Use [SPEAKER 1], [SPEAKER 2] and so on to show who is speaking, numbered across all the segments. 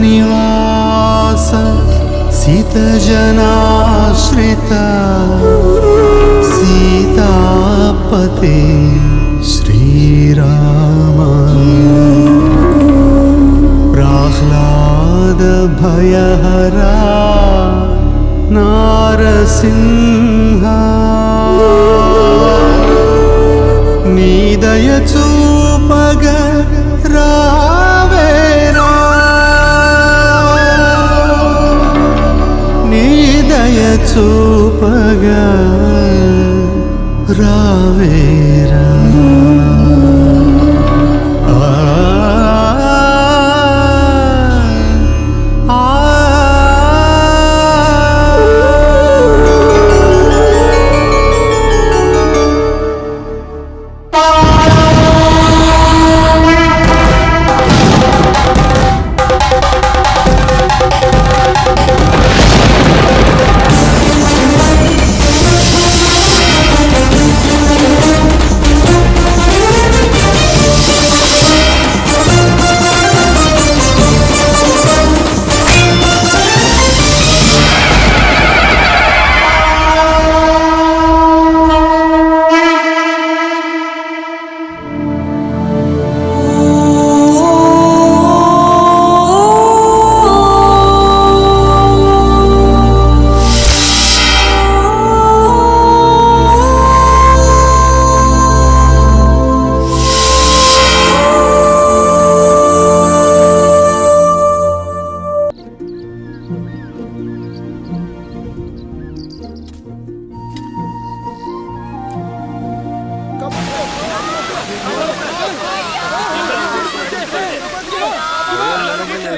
[SPEAKER 1] निवास सितजनाश्रित सीतापते श्रीराम प्रह्लाद भयहरा नारसिंह नीदय चूपग रावेरा नीदय चूपग रावेरा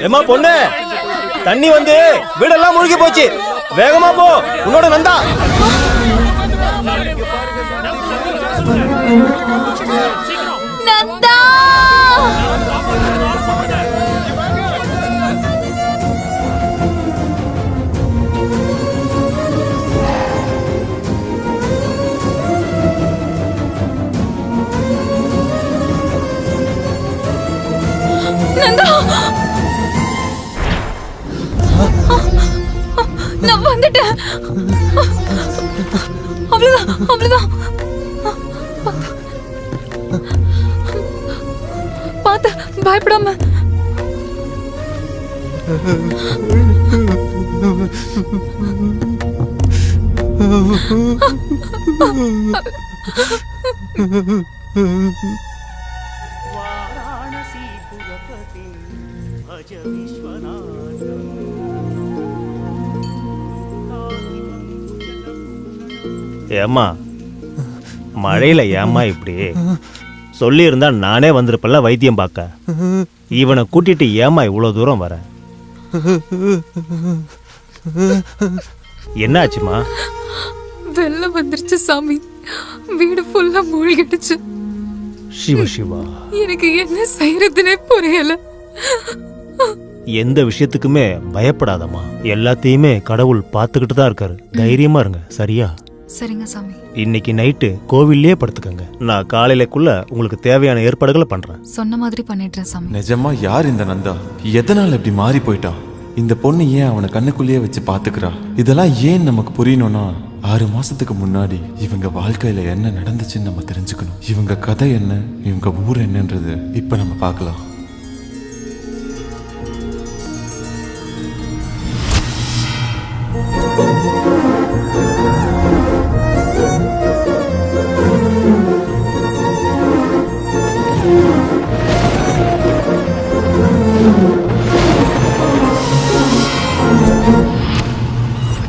[SPEAKER 2] ஏமா பொண்ணு, தண்ணி வந்து வீடெல்லாம் மூழ்கி போச்சு. வேகமா போ, உன்னோட நந்தா.
[SPEAKER 3] நந்தா நந்தா, நான் வந்துட்டேன். அவ்வளவுதான் அவ்வளவுதான். பார்த்து பயப்படாம.
[SPEAKER 2] ஏம்மா, மழையில ஏம்மா இப்படி? சொல்லி இருந்தா நானே வந்திருப்பல வைத்தியம் பார்க்க. இவனை கூட்டிட்டு ஏம்மா இவ்வளவு தூரம் வர? என்ன ஆச்சுமா?
[SPEAKER 3] வெள்ளம் வந்துருச்சு சாமி, வீடு ஃபுல்லா மூழ்கிடுச்சு.
[SPEAKER 2] சிவ சிவா,
[SPEAKER 3] எனக்கு என்ன செய்யறதுனே புரியல.
[SPEAKER 2] எந்த விஷயத்துக்குமே பயப்படாதம்மா. எல்லாத்தையுமே கடவுள் பார்த்துக்கிட்டு தான் இருக்காரு. தைரியமா இருங்க, சரியா?
[SPEAKER 3] சரிங்க சாமி.
[SPEAKER 2] இன்னைக்கு நைட்டு கோவில்லயே படுத்துக்கங்க. நான் காலையிலக்குள்ள உங்களுக்கு தேவையான ஏற்பாடுகளை பண்றேன்.
[SPEAKER 3] சொன்ன மாதிரி பண்ணிடுறேன் சாமி.
[SPEAKER 4] நிஜமா யார் இந்த நந்தா? எதனால இப்படி மாறி போயிட்டான்? இந்த பொண்ணு ஏன் அவனை கண்ணுக்குள்ளேயே வச்சு பாத்துக்கிறா? இதெல்லாம் ஏன் நமக்கு புரியணும்னா, 6 மாசத்துக்கு முன்னாடி இவங்க வாழ்க்கையில என்ன நடந்துச்சுன்னு நம்ம தெரிஞ்சுக்கணும். இவங்க கதை என்ன, இவங்க ஊர் என்னன்றது இப்ப நம்ம பார்க்கலாம்.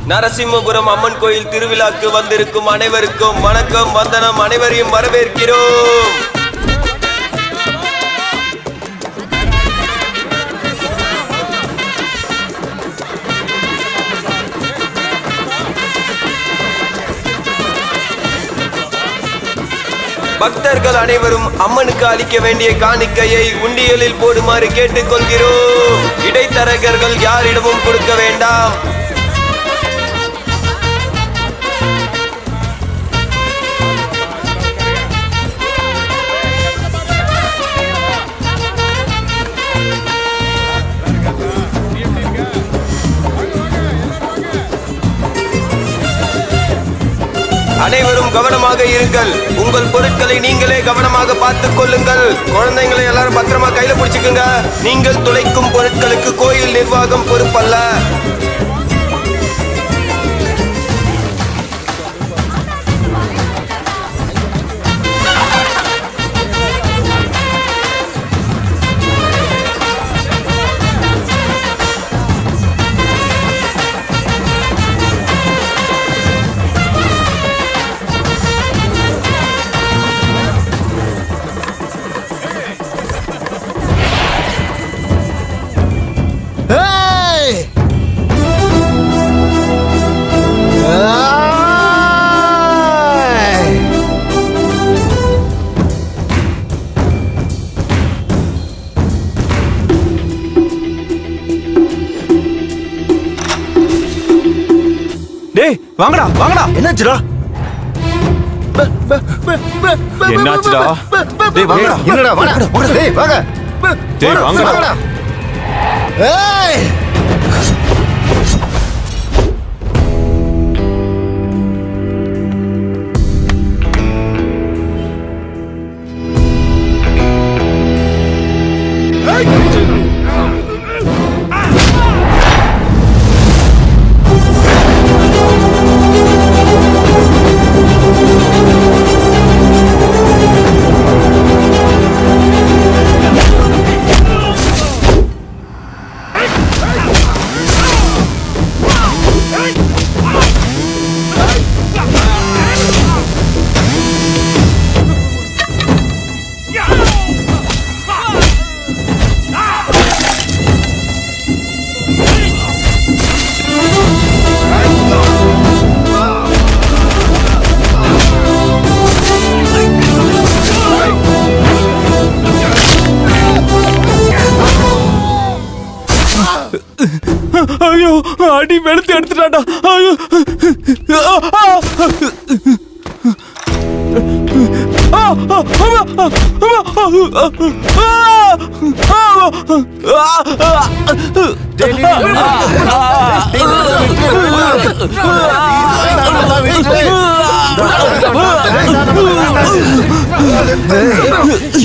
[SPEAKER 5] நரசிம்மபுரம் அம்மன் கோயில் திருவிழாக்கு வந்திருக்கும் அனைவருக்கும் வணக்கம், வந்தனம். அனைவரையும் வரவேற்கிறோம். பக்தர்கள் அனைவரும் அம்மனுக்கு அளிக்க வேண்டிய காணிக்கையை உண்டியலில் போடுமாறு கேட்டுக்கொள்கிறோம். இடைத்தரகர்கள் யாரிடமும் கொடுக்க வேண்டாம். அனைவரும் கவனமாக இருங்கள். உங்கள் பொருட்களை நீங்களே கவனமாக பார்த்துக் கொள்ளுங்கள். குழந்தைங்களை எல்லாரும் பத்திரமா கையில பிடிச்சுக்குங்க. நீங்கள் துளைக்கும் பொருட்களுக்கு கோயில் நிர்வாகம் பொறுப்பல்ல.
[SPEAKER 1] ஏய்! ஏய்!
[SPEAKER 4] டேய் வாங்கடா வாங்கடா.
[SPEAKER 2] என்னாச்சுடா?
[SPEAKER 4] என்னாச்சுடா? டேய் வாங்கடா.
[SPEAKER 1] என்னடா வாடா வாடா டேய் வாங்க
[SPEAKER 4] டேய் வாங்கடா.
[SPEAKER 1] ஏய்!
[SPEAKER 2] ஐயோ, அடி வெளுத்து எடுத்துட்டாடா. ஐயோ.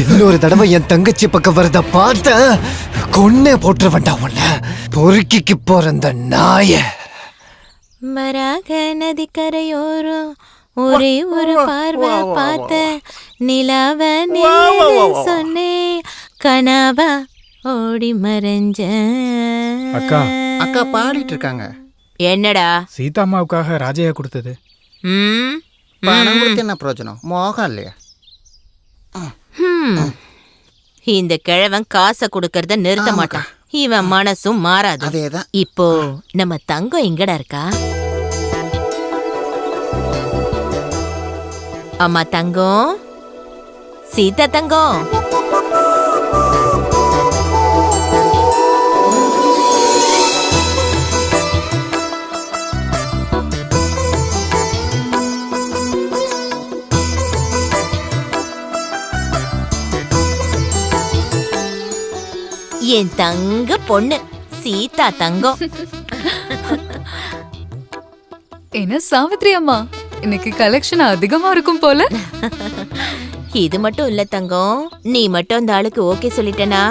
[SPEAKER 1] இன்னொரு தடவை என் தங்கச்சி பக்கம் வரத பார்த்த கொன்னே போட்டுருவண்டா உன்ன. பொறுக்கிக்கு போறந்த நாய.
[SPEAKER 6] மராக நதிக்கரையோரம் ஒரே ஒரு பார்வை பார்த்த நிலாவ சொன்னேன் கனாவா ஓடி மறைஞ்ச.
[SPEAKER 7] அக்கா
[SPEAKER 8] அக்கா பாடிட்டு இருக்காங்க.
[SPEAKER 6] என்னடா?
[SPEAKER 7] சீதா அம்மாவுக்காக ராஜையா கொடுத்தது.
[SPEAKER 8] பணம் கொடுத்து என்ன பிரயோஜனம்? மோகம் இல்லையா?
[SPEAKER 6] இந்த கிழவன் காசை கொடுக்கறத நிறுத்த மாட்டான். இவன் மனசும் மாறாது.
[SPEAKER 8] அதேதான்.
[SPEAKER 6] இப்போ நம்ம தங்கம் எங்கடா இருக்கா? அம்மா தங்கம், சீதா தங்கம். என் தங்க பொண்ணு சீதா தங்கம்.
[SPEAKER 3] என்ன சாவித்ரி அம்மா, இன்னைக்கு கலெக்ஷன் அதிகமா இருக்கும் போல.
[SPEAKER 6] இது மட்டும் இல்ல தங்கம், நீ மட்டும் அந்த ஆளுக்கு ஓகே சொல்லிட்டனா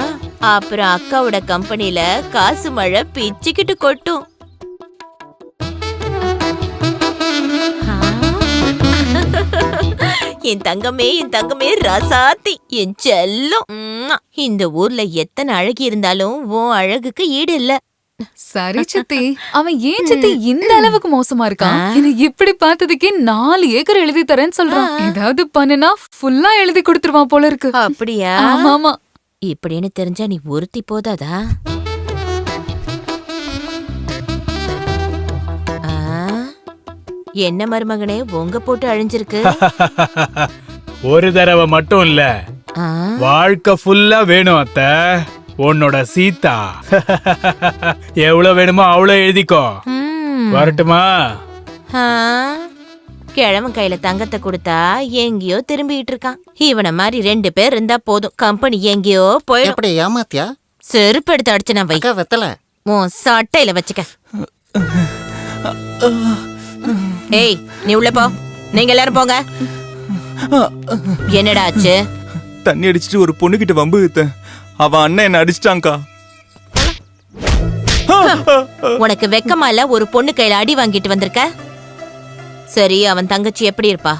[SPEAKER 6] அப்புறம் அக்காவோட கம்பெனில காசு மழை பிச்சுக்கிட்டு கொட்டும். என் தங்கமே ரசாத்தி, என் செல்லம். இந்த ஊர்ல எத்தனை அழகி இருந்தாலும் உன் அழகுக்கு ஈடு இல்ல.
[SPEAKER 3] சரி சித்தி, அவன் ஏன் சித்தி இந்த அளவுக்கு மோசமா இருக்கான்? என்ன இப்படி பார்த்ததுக்கே 4 ஏக்கர் எழுதி தரேன்னு சொல்றான். ஏதாவது பண்ணுனா ஃபுல்லா எழுதி கொடுத்துருவான் போல இருக்கு.
[SPEAKER 6] அப்படியா?
[SPEAKER 3] ஆமா.
[SPEAKER 6] இப்படின்னு தெரிஞ்சா நீ ஒருத்தி போதாதா? என்ன மருமகனே உங்க போட்டு அழிஞ்சிருக்கு?
[SPEAKER 7] ஒரு தடவை மட்டும் இல்ல, வாழ்க்கை ஃபுல்லா வேணும் அத்த. உன்னோட சீதா எவ்வளவு வேணுமோ அவ்வளவு எழுதிக்கோ. வரட்டுமா?
[SPEAKER 6] கிழவன் கையில தங்கத்தை கொடுத்தா எங்கேயோ திரும்பிட்டு இருக்கான். இவனை மாதிரி 2 பேர் இருந்தா போதும், கம்பெனி எங்கேயோ போயிடும்.
[SPEAKER 8] எப்படி ஏமாத்தியா?
[SPEAKER 6] செருப்பு எடுத்து அடிச்சு நான் வை.
[SPEAKER 8] வெத்தல
[SPEAKER 6] உன் சட்டையில வச்சுக்க. ஏய், நீ உள்ள போ. நீங்க எல்லாரும் போங்க. என்னடா ஆச்சு?
[SPEAKER 9] தண்ணி அடிச்சிட்டு ஒரு பொண்ணுகிட்ட வம்பு இழுத்தேன். அவன் அண்ணன் என்ன அடிச்சிட்டாங்கக்கா.
[SPEAKER 6] உனக்கு வெக்கமா இல்ல? ஒரு பொண்ணு கையில அடி வாங்கிட்டு வந்திருக்க. சரி, அவன் தங்கச்சி எப்படி இருப்பா?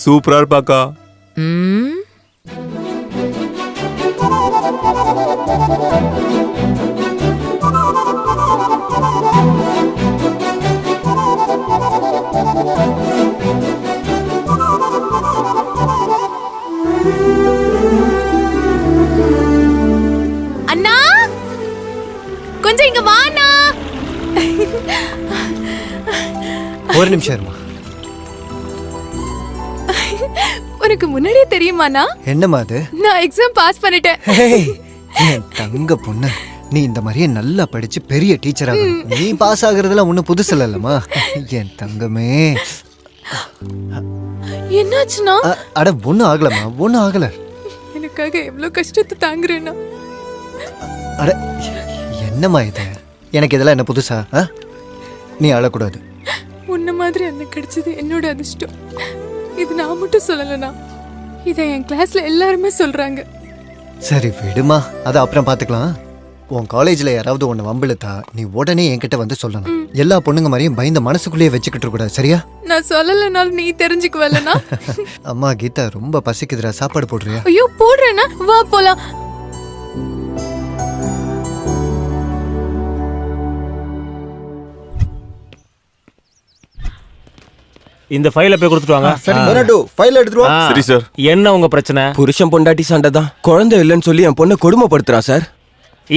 [SPEAKER 9] சூப்பரா இருப்பாக்கா.
[SPEAKER 6] ம்.
[SPEAKER 3] அண்ணா, கொஞ்சம் இங்க வா அண்ணா.
[SPEAKER 1] ஒரு நிமிஷம் இருமா.
[SPEAKER 3] உனக்கு முன்னாடியே தெரியுமாண்ணா?
[SPEAKER 1] என்னம்மா அது?
[SPEAKER 3] நான் எக்ஸாம் பாஸ் பண்ணிட்டேன்.
[SPEAKER 1] ஹேய், என் தங்க பொண்ணு, நீ இந்த மாதிரியே நல்லா படிச்சு பெரிய டீச்சர் ஆகணும். நீ பாஸ் ஆகுறதுலாம் ஒன்றும் புதுசு இல்லைல்லம்மா. என் தங்கமே.
[SPEAKER 3] என்னாச்சுண்ணா?
[SPEAKER 1] அட ஒன்றும் ஆகலம்மா, ஒன்றும் ஆகல.
[SPEAKER 3] எனக்காக எவ்வளவு கஷ்டத்தை தாங்குறேன்னா.
[SPEAKER 1] அட என்னம்மா இது? எனக்கு இதெல்லாம் என்ன புதுசா? நீ அழக்கூடாது.
[SPEAKER 3] உன்ன மாதிரி அண்ணன் கிடைச்சது என்னோட அதிர்ஷ்டம். இது நான் மட்டும் சொல்லலண்ணா, இதை என் கிளாஸ்ல எல்லாருமே சொல்றாங்க.
[SPEAKER 1] சரி விடுமா, அதை அப்புறம் பார்த்துக்கலாம். உன் காலேஜ்ல யாராவது உன்னை வம்பிழுத்தா நீ உடனே என்கிட்ட வந்து சொல்லணும். எல்லா பொண்ணுங்க மாதிரியும் பயந்த மனசுக்குள்ளேயே வச்சுக்கிட்டு கூடாது, சரியா?
[SPEAKER 3] நான் சொல்லலனாலும் நீ தெரிஞ்சுக்குவல்லண்ணா.
[SPEAKER 1] அம்மா கீதா, ரொம்ப பசிக்குதுடா, சாப்பாடு போடுறியா?
[SPEAKER 3] ஐயோ போடுறேண்ணா, வா போலாம்.
[SPEAKER 2] இந்த ஃபைலை போய் கொடுத்துட்டு வாங்க.
[SPEAKER 8] ஃபைல் எடுத்துட்டு வா.
[SPEAKER 2] ஆ.
[SPEAKER 4] சரி சார்.
[SPEAKER 2] என்ன உங்க பிரச்சனை?
[SPEAKER 10] புருஷன் பொண்டாட்டி சண்டை தான். குழந்தை இல்லைன்னு சொல்லி என் பொண்ணை கொடுமைப்படுத்துறான் சார்.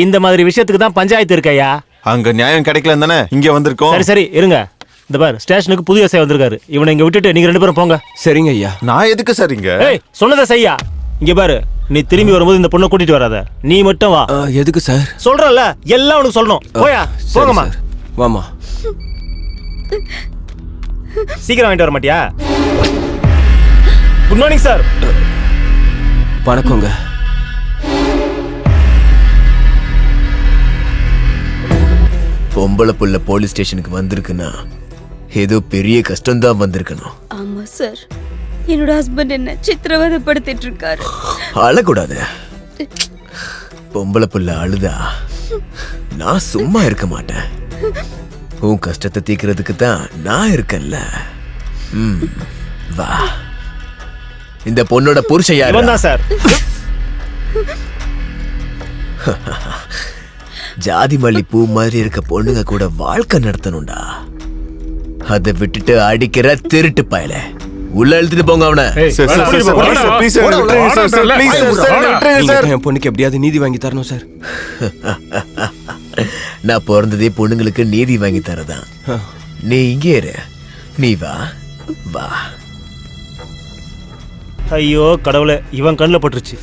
[SPEAKER 2] இந்த மாதிரி விஷயத்துக்கு தான் பஞ்சாயத்து இருக்கையா.
[SPEAKER 4] அங்க நியாயம் கிடைக்கலன்னு தானே இங்க வந்திருக்கோம்.
[SPEAKER 2] சரி சரி இருங்க. இந்த பார், ஸ்டேஷனுக்கு புதிய எஸ்ஐ வந்திருக்காரு. இவனை இங்க விட்டுட்டு நீங்க 2 பேரும் போங்க.
[SPEAKER 10] சரிங்க ஐயா.
[SPEAKER 4] நான் எதுக்கு சார் இங்க?
[SPEAKER 2] ஏய், சொன்னதை செய்யா. இங்க பாரு, நீ திரும்பி வரும்போது இந்த பொண்ணை கூட்டிட்டு வராத. நீ மட்டும் வா.
[SPEAKER 10] எதுக்கு சார்?
[SPEAKER 2] சொல்றல, எல்லாம் உனக்கு சொல்லணும். போயா, போங்கம்மா.
[SPEAKER 10] வாமா.
[SPEAKER 2] சீக்கிரம் வாங்கிட்டு வர மாட்டியா? Good morning sir.
[SPEAKER 10] வணக்கங்க.
[SPEAKER 11] பொம்பளை புள்ள போலீஸ் ஸ்டேஷனுக்கு வந்திருக்குன்னா ஏதோ பெரிய கஷ்டம்தான் வந்திருக்கணும்.
[SPEAKER 12] ஆமா சார், என்னோட ஹஸ்பண்ட் என்ன சித்திரவதைப்படுத்திட்டு இருக்காரு.
[SPEAKER 11] அழக்கூடாது. பொம்பளை புள்ள அழுதா நான் சும்மா இருக்க மாட்டேன். உன் கஷ்டத்தை தீக்கிறதுக்கு தான் நான் இருக்கேன்ல. வா. இந்த பொண்ணோட புருஷன் யாரு?
[SPEAKER 2] தான் சார்.
[SPEAKER 11] ஜாதி மல்லி பூ மாதிரி இருக்க பொண்ணுங்க கூட வாழ்க்கை நடத்தணும்டா. அதை விட்டுட்டு அடிக்கிற திருட்டு பயல உள்ள எழுதிட்டு போங்க அவனை.
[SPEAKER 10] என் பொண்ணுக்கு எப்படியாவது நீதி வாங்கி தரணும் சார்.
[SPEAKER 11] நான் பிறந்ததே பொண்ணுங்களுக்கு நீதி வாங்கி தரதான். நீ இங்கே இரு. நீ வா வா.
[SPEAKER 2] ஐயோ கடவுளே, இவன் கண்ணில் பட்டுருச்சு.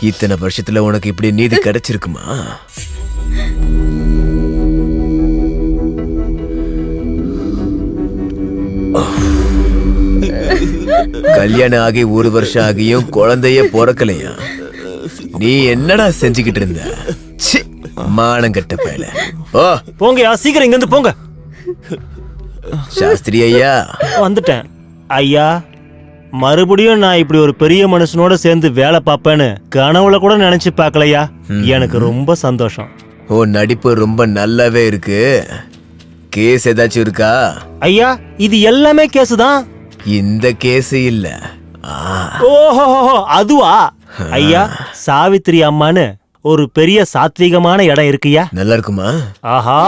[SPEAKER 11] இத்தனை வருஷத்துல உனக்கு இப்படி நீதி கிடைச்சிருக்குமா? கல்யாணம் ஆகி 1 வருஷம் ஆகியும் குழந்தைய பிறக்கலையா? நீ என்னடா செஞ்சுக்கிட்டு இருந்த? மானங்கட்ட பயல. ஓ
[SPEAKER 2] போங்கயா, சீக்கிரம் இங்க இருந்து போங்க.
[SPEAKER 11] சாஸ்திரி ஐயா
[SPEAKER 2] வந்துட்டேன். ஐயா, மறுபடியும் நான் இப்படி ஒரு பெரிய மனுஷனோட சேர்ந்து வேலை பார்ப்பேன்னு கனவுல கூட நினைச்சு பார்க்கலையா. எனக்கு ரொம்ப சந்தோஷம்.
[SPEAKER 11] ஓ நடிப்பு ரொம்ப நல்லாவே இருக்கு. கேஸ் ஏதாச்சும் இருக்கா?
[SPEAKER 2] ஐயா, இது எல்லாமே கேஸ் தான்.
[SPEAKER 11] இந்த கேஸ் இல்ல.
[SPEAKER 2] ஓஹோ, அதுவா? ஐயா, சாவித்திரி அம்மான்னு ஒரு பெரிய சாத்வீகமான இடம் இருக்குயா.
[SPEAKER 11] நல்லா இருக்குமா?
[SPEAKER 2] ஆஹா,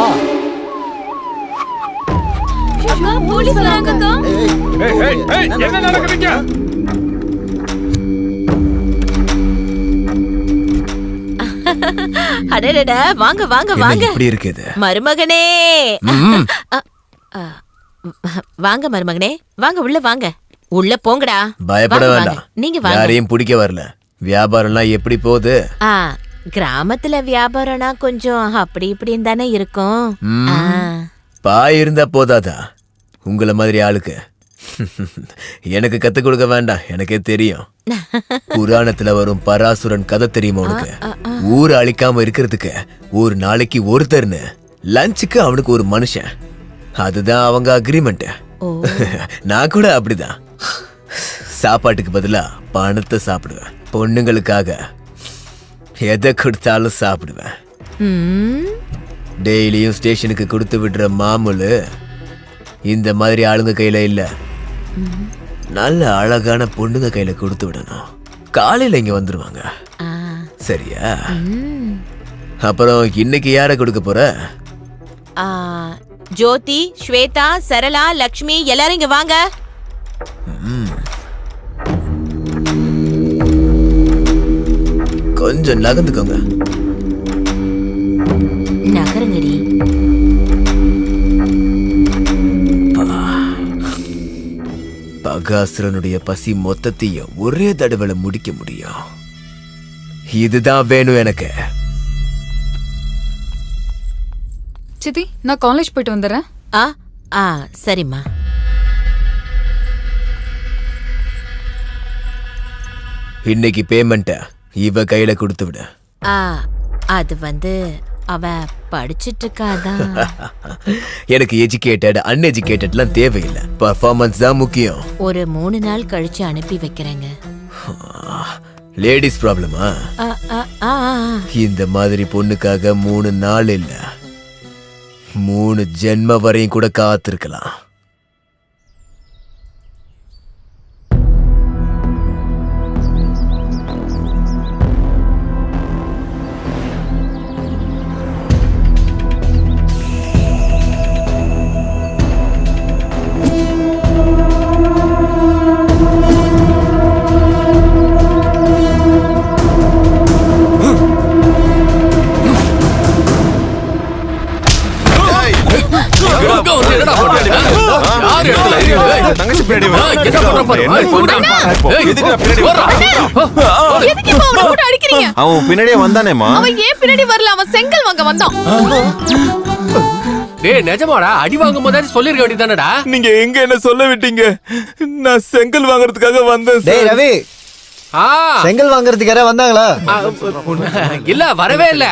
[SPEAKER 3] போலீஸ் வராங்கக்கா.
[SPEAKER 7] என்ன நடக்குதுங்க?
[SPEAKER 6] அடடடா, வாங்க வாங்க வாங்க.
[SPEAKER 11] இப்படி இருக்குது
[SPEAKER 6] மருமகனே. வாங்க மருமகனே, வாங்க உள்ள வாங்க. உள்ள போங்கடா.
[SPEAKER 11] பயப்பட
[SPEAKER 6] வாங்க,
[SPEAKER 11] வேண்டாம்.
[SPEAKER 6] வாங்க. நீங்க வாங்க.
[SPEAKER 11] யாரையும் பிடிக்க வரல. வியாபாரம்லாம் எப்படி போகுது?
[SPEAKER 6] ஆ, கிராமத்துல வியாபாரம்னா கொஞ்சம் அப்படி இப்படின்னு தானே இருக்கும். ஆ.
[SPEAKER 11] பாய் இருந்தா போதாதா உங்கள மாதிரி ஆளுக்கு? எனக்கு கத்து கொடுக்க வேண்டாம், எனக்கே தெரியும். புராணத்துல வரும் பராசுரன் கதை தெரியுமா உனக்கு? ஊரை அழிக்காம இருக்கிறதுக்கு ஒரு நாளைக்கு ஒருத்தர்னு, லஞ்சுக்கு அவனுக்கு ஒரு மனுஷன். அதுதான் அவங்க அக்ரிமெண்ட். நான் கூட அப்படிதான். சாப்பாட்டுக்கு பதிலா பணத்தை சாப்பிடுவேன். பொண்ணுங்களுக்காக எதை கொடுத்தாலும் சாப்பிடுவேன். டெய்லியும் ஸ்டேஷனுக்கு கொடுத்து விடுற மாமூலு இந்த மாதிரி ஆளுங்க கையில இல்ல. நல்ல அழகான பொண்ணுங்க கையில கொடுத்து விடணும். காலையில இங்க வந்துருவாங்க. சரியா? அப்புறம் இன்னைக்கு யார கொடுக்க போற?
[SPEAKER 6] ஜோதி, ஸ்வேதா, சரளா, லக்ஷ்மி எல்லாரும் இங்க வாங்க.
[SPEAKER 11] கொஞ்சம் நகர்ந்துக்கோங்க.
[SPEAKER 6] நகருங்கடி.
[SPEAKER 11] பகாசுரனுடைய பசி மொத்தத்தையும் ஒரே தடவை முடிக்க முடியும். இதுதான் வேணும் எனக்கு.
[SPEAKER 3] சித்தி, நான் காலேஜ் போயிட்டு வந்துடுறேன்.
[SPEAKER 6] சரிம்மா.
[SPEAKER 11] இன்னைக்கு பேமெண்ட்ட இவ கையில கொடுத்து விட.
[SPEAKER 6] அது அவ படிச்சிட்டு இருக்காதான்.
[SPEAKER 11] எனக்கு எஜுகேட்டட் அன்எஜுகேட்டட்லாம் தேவையில்லை. பர்ஃபார்மன்ஸ் தான் முக்கியம்.
[SPEAKER 6] ஒரு 3 நாள் கழிச்சு அனுப்பி வைக்கிறேங்க.
[SPEAKER 11] லேடிஸ் ப்ராப்ளமா? இந்த மாதிரி பொண்ணுக்காக 3 நாள் இல்ல 3 ஜென்ம வரையும் கூட காத்திருக்கலாம்.
[SPEAKER 4] அவன் பின்னாடியே வந்தானேமா.
[SPEAKER 3] அவன் ஏன் பின்னாடி வரல? அவன் செங்கல் வாங்க வந்தான்.
[SPEAKER 10] டேய் நிஜமாடா? அடி வாங்கும் போதே சொல்லிருக்க வேண்டியதானடா.
[SPEAKER 9] நீங்க எங்க என்ன சொல்ல விட்டீங்க? நான் செங்கல் வாங்குறதுக்காக வந்தேன்.
[SPEAKER 1] டேய் ரவி, செங்கல் வாங்குறதுக்கு யாரா வந்தாங்களா?
[SPEAKER 10] இல்ல, வரவே இல்ல.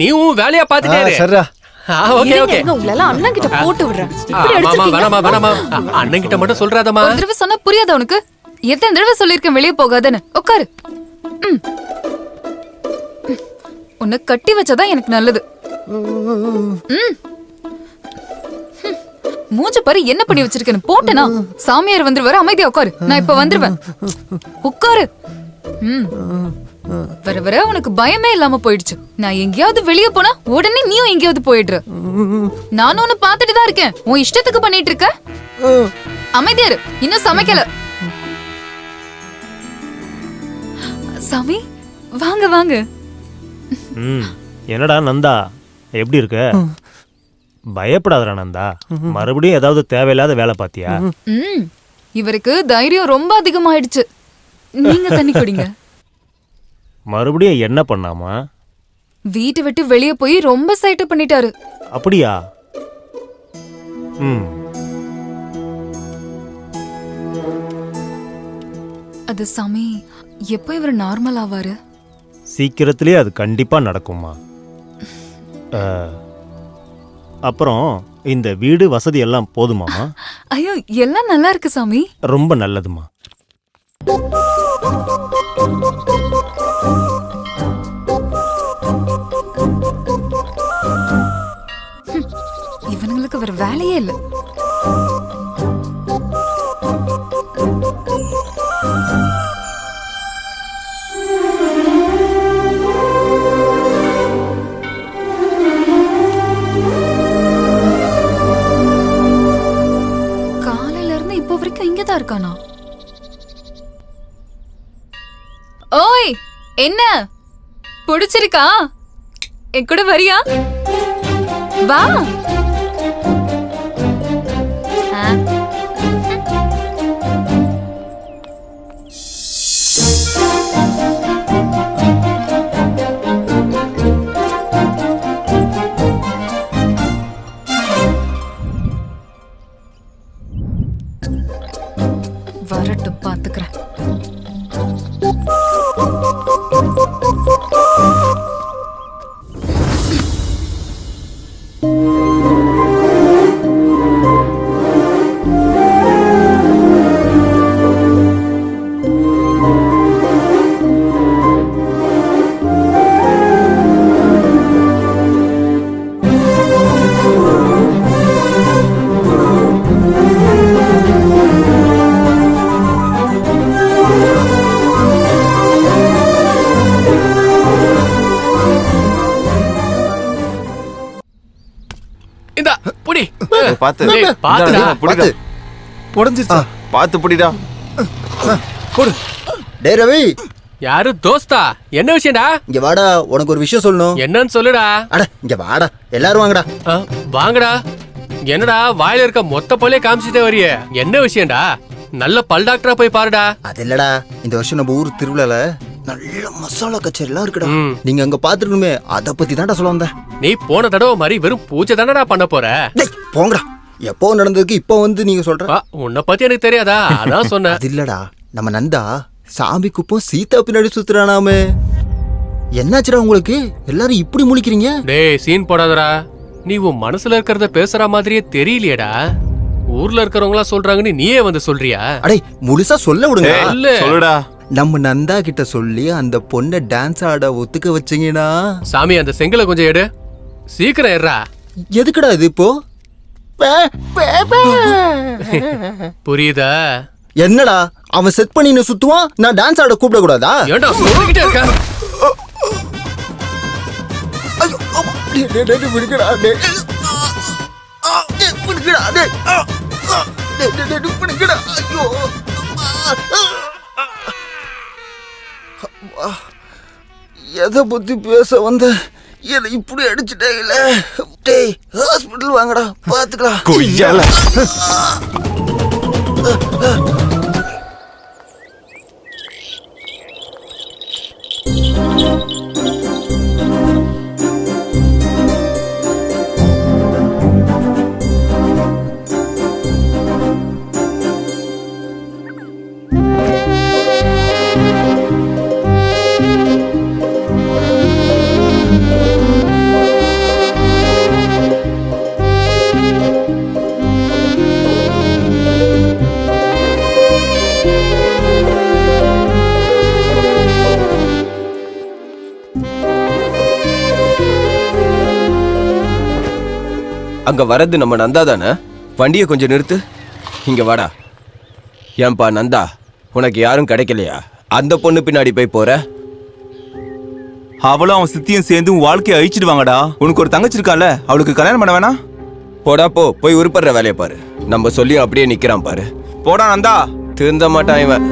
[SPEAKER 10] நீயும் வேலையா பாத்துட்டே இரு.
[SPEAKER 1] சரிடா.
[SPEAKER 10] Okay okay.
[SPEAKER 3] உங்களால அண்ணன் கிட்ட போட்டு விடுறேன். இப்படி
[SPEAKER 10] வேணாமா
[SPEAKER 3] அடிச்சிருக்கீங்க.
[SPEAKER 10] வேணாமா. அண்ணன் கிட்ட மட்டும் சொல்றாதமா.
[SPEAKER 3] ஒரு தடவை சொன்னா புரியாத உனக்கு? எத்தனை தடவை சொல்லிருக்கேன் வெளியே போகாதன்னு? உட்காரு. உன்னை கட்டி வச்சாதான் எனக்கு நல்லது. மூஞ்ச பாரு என்ன பண்ணி வச்சிருக்கேன்னு. போட்டனா சாமியார் வந்துருவாரு. அமைதியா உட்காரு. நான் இப்ப வந்துருவேன். உட்காரு. வர வர உனக்கு பயமே இல்லாம போயிடுச்சு. நான் எங்கேயாவது வெளியே போனா உடனே நீயும் எங்கேயாவது போயிடுற. நானும் உன்னை பாத்துட்டு தான் இருக்கேன். உன் இஷ்டத்துக்கு பண்ணிட்டு இருக்க. அமைதியாரு. இன்னும் சமைக்கல. சாமி வாங்க வாங்க.
[SPEAKER 2] என்னடா நந்தா, எப்படி இருக்க? பயப்படாதடா நந்தா. மறுபடியும் ஏதாவது தேவையில்லாத வேலை பாத்தியா?
[SPEAKER 3] இவருக்கு தைரியம் ரொம்ப அதிகமாயிடுச்சு. நீங்க தண்ணி குடிங்க.
[SPEAKER 2] மறுபடியும் என்ன பண்ணாமா?
[SPEAKER 3] வீட்டை விட்டு வெளியே போய் ரொம்ப சைட்டு பண்ணிட்டாரு.
[SPEAKER 2] அப்படியா?
[SPEAKER 3] அது சாமி, எப்போ இவர் நார்மல் ஆவாரு?
[SPEAKER 2] சீக்கிரத்திலே அது கண்டிப்பா நடக்குமா. அப்புறம் இந்த வீடு வசதி எல்லாம் போதுமாமா?
[SPEAKER 3] ஐயோ, எல்லாம் நல்லா இருக்கு சாமி.
[SPEAKER 2] ரொம்ப நல்லதுமா.
[SPEAKER 3] இவனுங்களுக்கு வேற வேலையே இல்ல. காலையில இருந்து இப்போ வரைக்கும் இங்கதான் இருக்கானா? ஓய், என்ன பிடிச்சிருக்கா? என் கூட வரியா? வா.
[SPEAKER 4] பாத்து
[SPEAKER 10] டேய், பாத்துடா.
[SPEAKER 4] புடிடா. உடைஞ்சிருச்சா? பாத்து புடிடா.
[SPEAKER 8] போடு. டேய் ரவி,
[SPEAKER 10] யாரு தோஸ்தா? என்ன விஷயம்டா?
[SPEAKER 8] இங்க வாடா, உனக்கு ஒரு விஷயம் சொல்லணும்.
[SPEAKER 10] என்னன்னு சொல்லுடா.
[SPEAKER 8] அட இங்க வாடா, எல்லாரும் வாங்கடா.
[SPEAKER 10] வாங்கடா. என்னடா வாயில இருக்க மொத்த பல்லே காமிச்சிட்டே வரியே? என்ன விஷயம்டா? நல்ல பல் டாக்டரா போய் பாருடா.
[SPEAKER 8] அது இல்லடா, இந்த வருஷம் நம்ம ஊர் திருவிழால நல்ல மசாலா கச்சேரி எல்லாம் இருக்குடா.
[SPEAKER 10] ம்.
[SPEAKER 8] நீங்க அங்க பாத்துருக்கணுமே, அத பத்தி தான்டா சொல்ல வந்தேன்.
[SPEAKER 10] நீ போன தடவை மாதிரி வெறும் பூஜை தானடா பண்ண போற?
[SPEAKER 8] டேய் போங்கடா, எப்போ நடந்ததுக்கு இப்போ வந்து நீங்க சொல்ற?
[SPEAKER 10] உன்னை பத்தி எனக்கு தெரியாதா? அதான் சொன்னேன்.
[SPEAKER 8] அது இல்லடா, நம்ம நந்தா சாமி குப்பம் சீதா பின்னாடி சுத்துறானாமே. என்னாச்சுடா உங்களுக்கு? எல்லாரும் இப்படி முழிக்கிறீங்க?
[SPEAKER 10] டேய் சீன் போடாதடா. நீ உன் மனசுல இருக்கிறத பேசுற மாதிரியே தெரியலையேடா. ஊர்ல இருக்கிறவங்களா சொல்றாங்கன்னு நீயே வந்து சொல்றியா?
[SPEAKER 8] அடே முழுசா சொல்ல விடுங்க.
[SPEAKER 10] இல்ல.
[SPEAKER 4] சொல்லுடா.
[SPEAKER 8] நம்ம நந்தா கிட்ட சொல்லி அந்த பொண்ணை டான்ஸ் ஆட ஒத்துக்க வச்சீங்கன்னா.
[SPEAKER 10] சாமி அந்த செங்கலை கொஞ்சம் எடு. சீக்கிரம் ஏறா.
[SPEAKER 8] எதுக்குடா இது இப்போ?
[SPEAKER 10] புரியுதா?
[SPEAKER 8] என்னடா அவன் செட் பண்ணி சுத்துவான், நான் டான்ஸ் ஆட கூப்பிட கூடாதா?
[SPEAKER 10] ஏன்டா சொல்லிக்கிட்டே இருக்க?
[SPEAKER 8] ஐயோ, அம்மா. டேய், டேய், டேய், விடுங்கடா, டேய். டேய், விடுங்கடா, டேய். டேய், டேய், டேய், விடுங்கடா. ஐயோ. அம்மா. எதை பத்தி பேச வந்த என்னை இப்படி அடிச்சுட்டேல. டேய் ஹாஸ்பிட்டல் வாங்கடா, பாத்துக்கலாம்.
[SPEAKER 4] கொய்யால.
[SPEAKER 5] அங்க வரது நம்ம நந்தா தானே? வண்டியை கொஞ்சம் நிறுத்து. இங்க வாடா. ஏன்பா நந்தா, உனக்கு யாரும் கிடைக்கலையா? அந்த பொண்ணு பின்னாடி போய் போற?
[SPEAKER 9] அவளும் அவன் சித்தியும் சேர்ந்து உன் வாழ்க்கையை அழிச்சிடுவாங்கடா. உனக்கு ஒரு தங்கச்சி இருக்கால, அவளுக்கு கல்யாணம் பண்ண வேணா?
[SPEAKER 5] போடா போ, போய் உருப்படுற வேலையை பாரு. நம்ம சொல்லி அப்படியே நிக்கிறான் பாரு.
[SPEAKER 9] போடா நந்தா.
[SPEAKER 5] திருந்த மாட்டான் இவன்.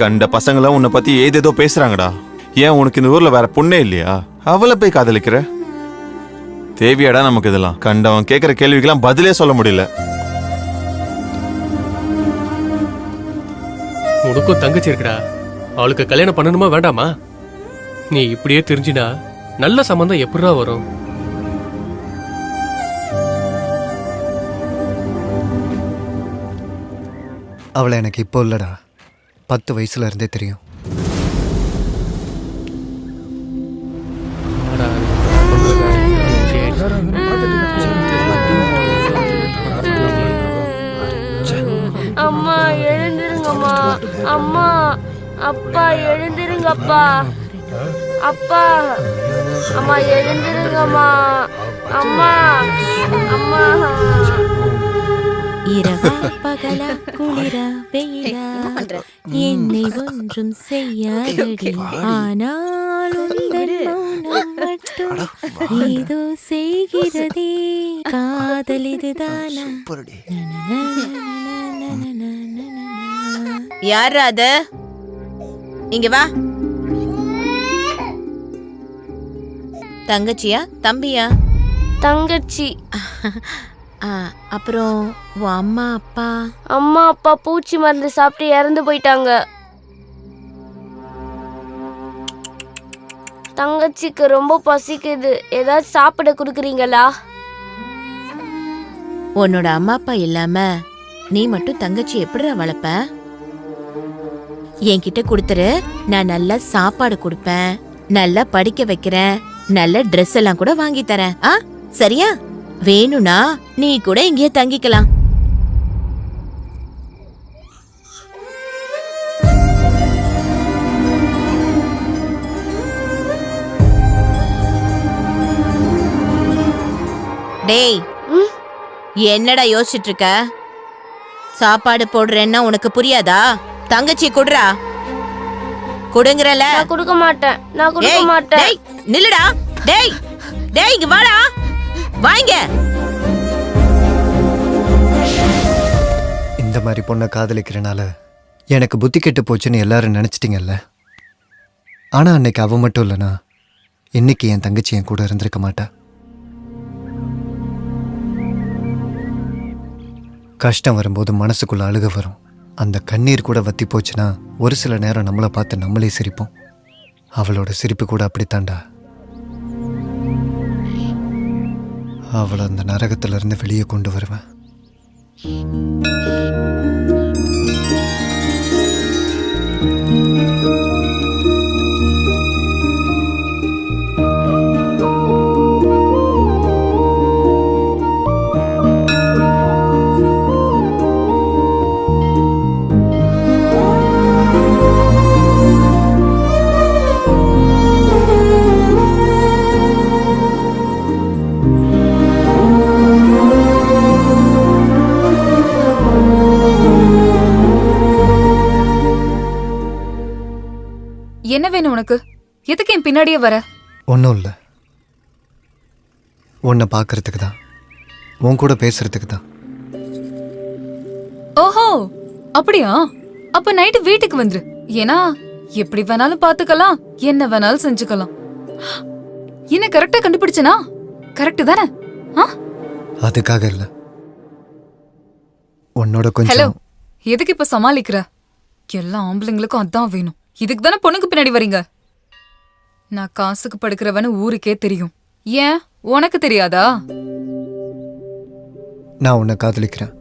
[SPEAKER 4] கண்ட பசங்களாம் உன்னை பத்தி ஏதேதோ பேசுறாங்கடா. ஏன் உனக்கு இந்த ஊர்ல வேற பொண்ணே இல்லையா? அவளை போய் காதலிக்கிற? தேவையாடா நமக்கு இதெல்லாம்? கண்டவன் கேட்கிற கேள்விக்கெல்லாம் பதிலே சொல்ல முடியல.
[SPEAKER 10] உனக்கும் தங்கச்சி இருக்குடா. அவளுக்கு கல்யாணம் பண்ணணுமா வேண்டாமா? நீ இப்படியே தெரிஞ்சினா நல்ல சம்பந்தம் எப்படிடா வரும்?
[SPEAKER 1] அவளை எனக்கு இப்போ இல்லடா, 10 வயசுல இருந்தே தெரியும்.
[SPEAKER 12] அம்மா எழுந்திருங்கம்மா. அம்மா அப்பா எழுந்திருங்கப்பா. அப்பா அம்மா எழுந்திருங்கம்மா. அம்மா அம்மா.
[SPEAKER 6] இரவா பகலா குளிரா வெயிலா என்னை ஒன்றும் செய்யாதடி, ஆனால் உந்தன் மௌனம் மட்டும் ஏதோ செய்கிறதே. காதல் இதுதானா? யார் அது? இங்க வா. தங்கச்சியா தம்பியா?
[SPEAKER 12] தங்கச்சி.
[SPEAKER 6] அப்புறம் உன் அம்மா அப்பா?
[SPEAKER 12] அம்மா அப்பா பூச்சி மருந்து சாப்பிட்டு இறந்து போயிட்டாங்க. தங்கச்சிக்கு ரொம்ப பசிக்குது, ஏதாச்சும் சாப்பிட கொடுக்குறீங்களா?
[SPEAKER 6] உன்னோட அம்மா அப்பா இல்லாம நீ மட்டும் தங்கச்சி எப்படிடா வளர்ப்ப? என்கிட்ட கொடுத்துரு, நான் நல்லா சாப்பாடு கொடுப்பேன், நல்லா படிக்க வைக்கிறேன், நல்ல ட்ரெஸ் எல்லாம் கூட வாங்கி தரேன். சரியா? வேணும்னா நீ கூட இங்கேயே தங்கிக்கலாம். டேய் என்னடா யோசிச்சுட்டு இருக்க? சாப்பாடு போடுறேன்னா உனக்கு புரியாதா? தங்கச்சி குடுறா. கொடுங்கறல.
[SPEAKER 12] நான் கொடுக்க மாட்டேன். நான் கொடுக்க
[SPEAKER 6] ஏய்,
[SPEAKER 12] மாட்டேன்.
[SPEAKER 6] டேய், நில்லுடா. டேய் டேய் இங்க வாடா. வாங்க.
[SPEAKER 1] இந்த மாதிரி பொண்ணை காதலிக்கிறனால எனக்கு புத்தி கெட்டு போச்சுன்னு எல்லாரும் நினைச்சிட்டீங்கல்ல. ஆனா அன்னைக்கு அவ மட்டும் இல்லைனா இன்னைக்கு என் தங்கச்சி என் கூட இருந்திருக்க மாட்டா. கஷ்டம் வரும்போது மனசுக்குள்ள அழுக வரும். அந்த கண்ணீர் கூட வத்தி போச்சுன்னா ஒரு சில நேரம் நம்மளை பார்த்து நம்மளே சிரிப்போம். அவளோட சிரிப்பு கூட அப்படித்தாண்டா. அவளை அந்த நரகத்துல இருந்து வெளியே கொண்டு வருவேன்.
[SPEAKER 3] என்ன வேணும் உனக்கு? எதுக்கு என் பின்னாடியே வர?
[SPEAKER 1] ஒன்றும் இல்லை, உன்னை பார்க்கறதுக்கு தான், உன் கூட பேசுறதுக்கு தான்.
[SPEAKER 3] ஓஹோ அப்படியா? அப்ப நைட்டு வீட்டுக்கு வந்துரு. ஏன்னா எப்படி வேணாலும் பாத்துக்கலாம், என்ன வேணாலும் செஞ்சுக்கலாம். என்ன கரெக்டா கண்டுபிடிச்சனா? கரெக்ட் தானே?
[SPEAKER 1] அதுக்காக இல்லை, உன்னோட
[SPEAKER 3] ஹலோ,
[SPEAKER 1] கொஞ்சம்.
[SPEAKER 3] எதுக்கு இப்ப சமாளிக்கிற? எல்லா ஆம்பளைங்களுக்கும் அதான் வேணும். இதுக்கு தானே பொண்ணுக்கு பின்னாடி வரீங்க. நான் காசுக்கு படுக்கிறவன்னு ஊருக்கே தெரியும். ஏன் உனக்கு தெரியாதா?
[SPEAKER 1] நான் உன்னை காதலிக்கிறேன்,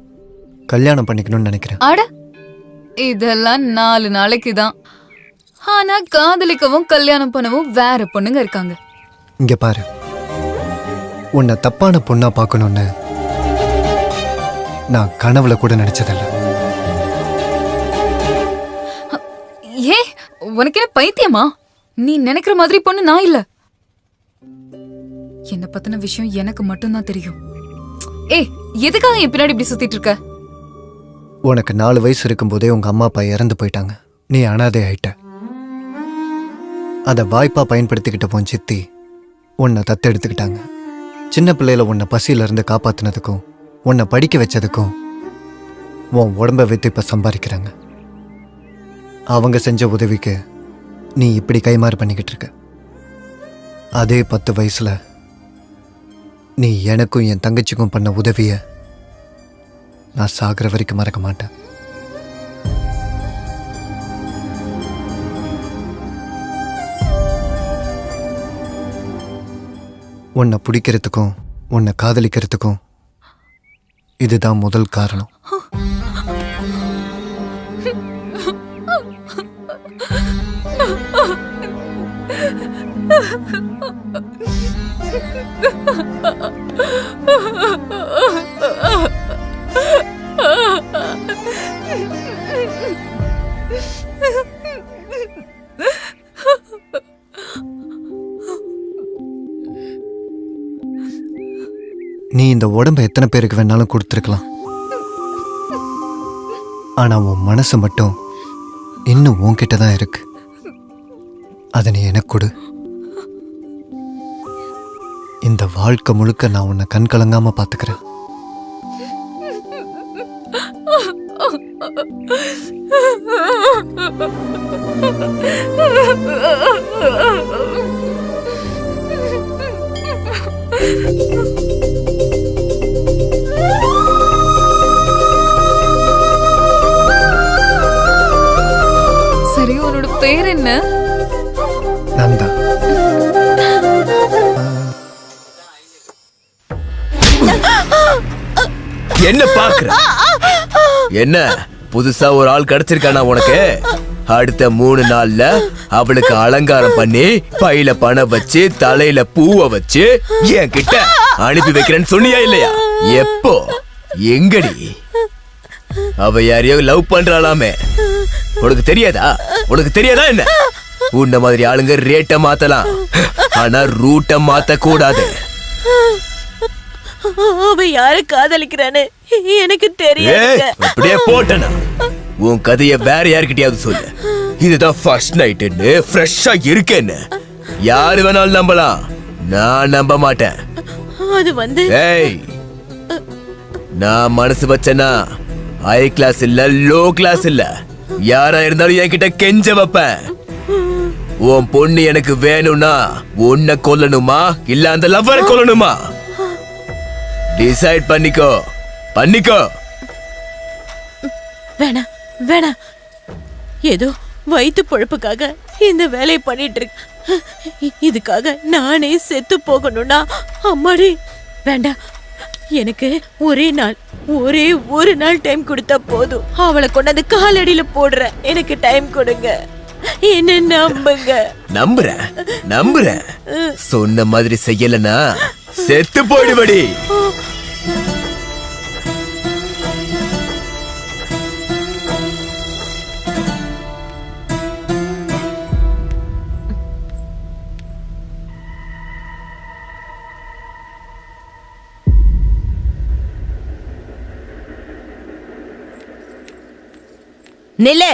[SPEAKER 1] கல்யாணம் பண்ணிக்கணும்னு நினைக்கிறேன்.
[SPEAKER 3] அட இதெல்லாம் 4 நாளைக்கு தான். ஆனா காதலிக்கவும் கல்யாணம் பண்ணவும் வேற பொண்ணுங்க இருக்காங்க.
[SPEAKER 1] இங்க பாரு, உன்னை தப்பான பொண்ணா பார்க்கணும்னு நான் கனவுல கூட நினைச்சதில்லை.
[SPEAKER 3] ஏ உனக்கு என்ன பைத்தியமா? நீ நினைக்கிற மாதிரி பொண்ணு நான் இல்ல. என்ன பத்தின விஷயம் எனக்கு மட்டும்தான் தெரியும். ஏய் எதுக்காக என் பின்னாடி இப்படி சுத்திட்டு இருக்க?
[SPEAKER 1] உனக்கு 4 வயசு இருக்கும்போதே உங்க அம்மா அப்பா இறந்து போயிட்டாங்க. நீ அனாதை ஆயிட்ட. அதை வாய்ப்பா பயன்படுத்திக்கிட்ட போன் சித்தி உன்னை தத்தெடுத்துக்கிட்டாங்க. சின்ன பிள்ளையில உன்னை பசியில இருந்து காப்பாத்தினதுக்கும் உன்னை படிக்க வச்சதுக்கும் உன் உடம்ப வைத்து இப்ப சம்பாதிக்கிறாங்க. அவங்க செஞ்ச உதவிக்கு நீ இப்படி கைமாறு பண்ணிக்கிட்டு இருக்க. அதே 10 வயசுல நீ எனக்கும் என் தங்கச்சிக்கும் பண்ண உதவிய நான் சாகிற வரைக்கும் மறக்க மாட்டேன். உன்னை பிடிக்கிறதுக்கும் உன்னை காதலிக்கிறதுக்கும் இதுதான் முதல் காரணம். நீ இந்த உடம்ப எத்தனை பேருக்கு வேணாலும் கொடுத்துருக்கலாம். ஆனா உன் மனசு மட்டும் இன்னும் உன்கிட்ட தான் இருக்கு. அதை நீ எனக்கு கொடு. இந்த வாழ்க்கை முழுக்க நான் உன்னை கண் கலங்காம பாத்துக்கிறேன்.
[SPEAKER 3] சரி, உன்னோட பேர் என்ன?
[SPEAKER 1] நந்தா.
[SPEAKER 11] என்ன பாக்குற? என்ன புதுசா ஒரு ஆள் கிடைச்சிருக்கானா உனக்கு? அடுத்த 3 நாள்ல அவளுக்கு அலங்காரம் பண்ணி பையில பணம் வச்சு தலையில பூவை வச்சு என் கிட்ட அனுப்பி வைக்கிறேன்னு சொன்னியா இல்லையா? எப்போ? எங்கடி? அவ யாரையோ லவ் பண்றாளாமே. உனக்கு தெரியாதா? உனக்கு தெரியாதா என்ன? உன்ன மாதிரி ஆளுங்க ரேட்ட மாத்தலாம், ஆனா ரூட்ட மாத்த கூடாது.
[SPEAKER 6] அவ யார காதலிக்கிறானே எனக்கு தெரியாது.
[SPEAKER 11] அப்படியே போட்டனா உன் கதைய வேற யார்கிட்டயாவது சொல்லு. இதுதான் ஃபர்ஸ்ட் நைட்னு ஃப்ரெஷ்ஷா இருக்கேன்னு யாரு வேணாலும் நம்பலாம், நான் நம்ப மாட்டேன்.
[SPEAKER 6] அது வந்து
[SPEAKER 11] ஏய், நான் மனசு வச்சேன்னா ஹை கிளாஸ் இல்ல லோ கிளாஸ் இல்ல, யாரா இருந்தாலும் என்கிட்ட கெஞ்ச வைப்பேன். உன் பொண்ணு எனக்கு வேணும்னா உன்னை கொல்லணுமா இல்ல அந்த லவ்வரை கொல்லணுமா? டிசைட் பண்ணிக்கோ, பண்ணிக்கோ.
[SPEAKER 6] வேணா வேணா, ஏதோ வயிற்று பொழப்புக்காக இந்த வேலையை பண்ணிட்டு இருக்கு. இதுக்காக நானே செத்து போகணும்னா அம்மாடி வேண்டாம். எனக்கு ஒரே ஒரு நாள் டைம் கொடுத்தா போதும். அவளை கொண்டாந்து காலடியில போடுற எனக்கு டைம் கொடுங்க, என்ன நம்புங்க.
[SPEAKER 11] நம்புறேன். சொன்ன மாதிரி செய்யலனா செத்து போயிடுவடி.
[SPEAKER 6] நில்லு.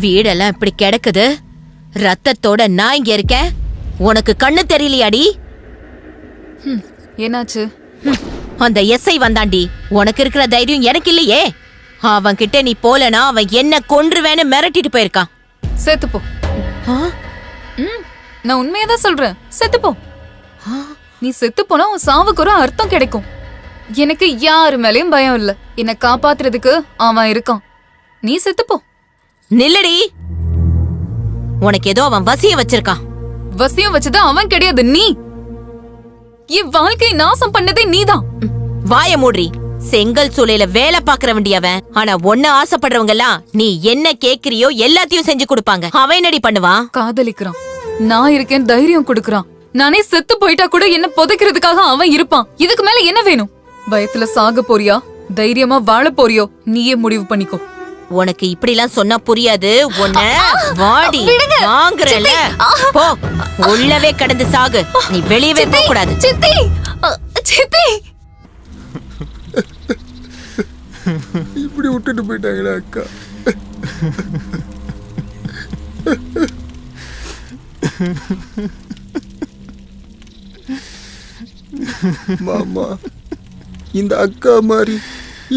[SPEAKER 6] வீடெல்லாம் இப்படி கிடக்குது, ரத்தத்தோட நான் இங்க இருக்கேன். உனக்கு கண்ணு தெரியலையாடி?
[SPEAKER 3] என்னாச்சு?
[SPEAKER 6] அந்த எஸ்ஐ வந்தாண்டி. உனக்கு இருக்கிற தைரியம் எனக்கு இல்லையே. அவன் கிட்ட நீ போலனா அவன் என்ன கொன்றுவேன்னு மிரட்டிட்டு போயிருக்கான்.
[SPEAKER 3] செத்துப்போ. நான் உண்மையதான் சொல்றேன், செத்துப்போ. நீ செத்து போனா உன் சாவுக்கு ஒரு அர்த்தம் கிடைக்கும். எனக்கு யாரு மேலயும் பயம் இல்ல. என்ன காப்பாத்துறதுக்கு அவன் இருக்கான். நீ செத்துப்போ.
[SPEAKER 6] நில்லடி. உனக்கு ஏதோ அவன் வசியம் வச்சிருக்கான்.
[SPEAKER 3] வசியம் வச்சது அவன் கிடையாது, நீ. என் வாழ்க்கையை நாசம் பண்ணதே நீதான்.
[SPEAKER 6] வாய மூடி. செங்கல் சூளையில வேலை பாக்குற வேண்டியவன். ஆனா ஒன்னு ஆசைப்படுறவங்க எல்லாம் நீ என்ன கேக்குறியோ எல்லாத்தையும் செஞ்சு கொடுப்பாங்க. அவன் என்னடி பண்ணுவான்?
[SPEAKER 3] காதலிக்கிறான். நான் இருக்கேன், தைரியம் கொடுக்கறான். நானே செத்து போயிட்டா கூட என்ன புதைக்கிறதுக்காக அவன் இருப்பான். இதுக்கு மேல என்ன வேணும்? பயத்துல சாக போறியா, தைரியமா வாழ போறியோ, நீயே முடிவு பண்ணிக்கோ.
[SPEAKER 6] உனக்கு இப்படி எல்லாம் சொன்னா புரியாது. உன்ன வாடி வாங்குறல. போ, உள்ளவே கடந்து சாகு. நீ வெளியவே போக கூடாது.
[SPEAKER 3] சித்தி, சித்தி.
[SPEAKER 8] இப்படி விட்டுட்டு போயிட்டாங்களா அக்கா? மாமா, இந்த அக்கா மாதிரி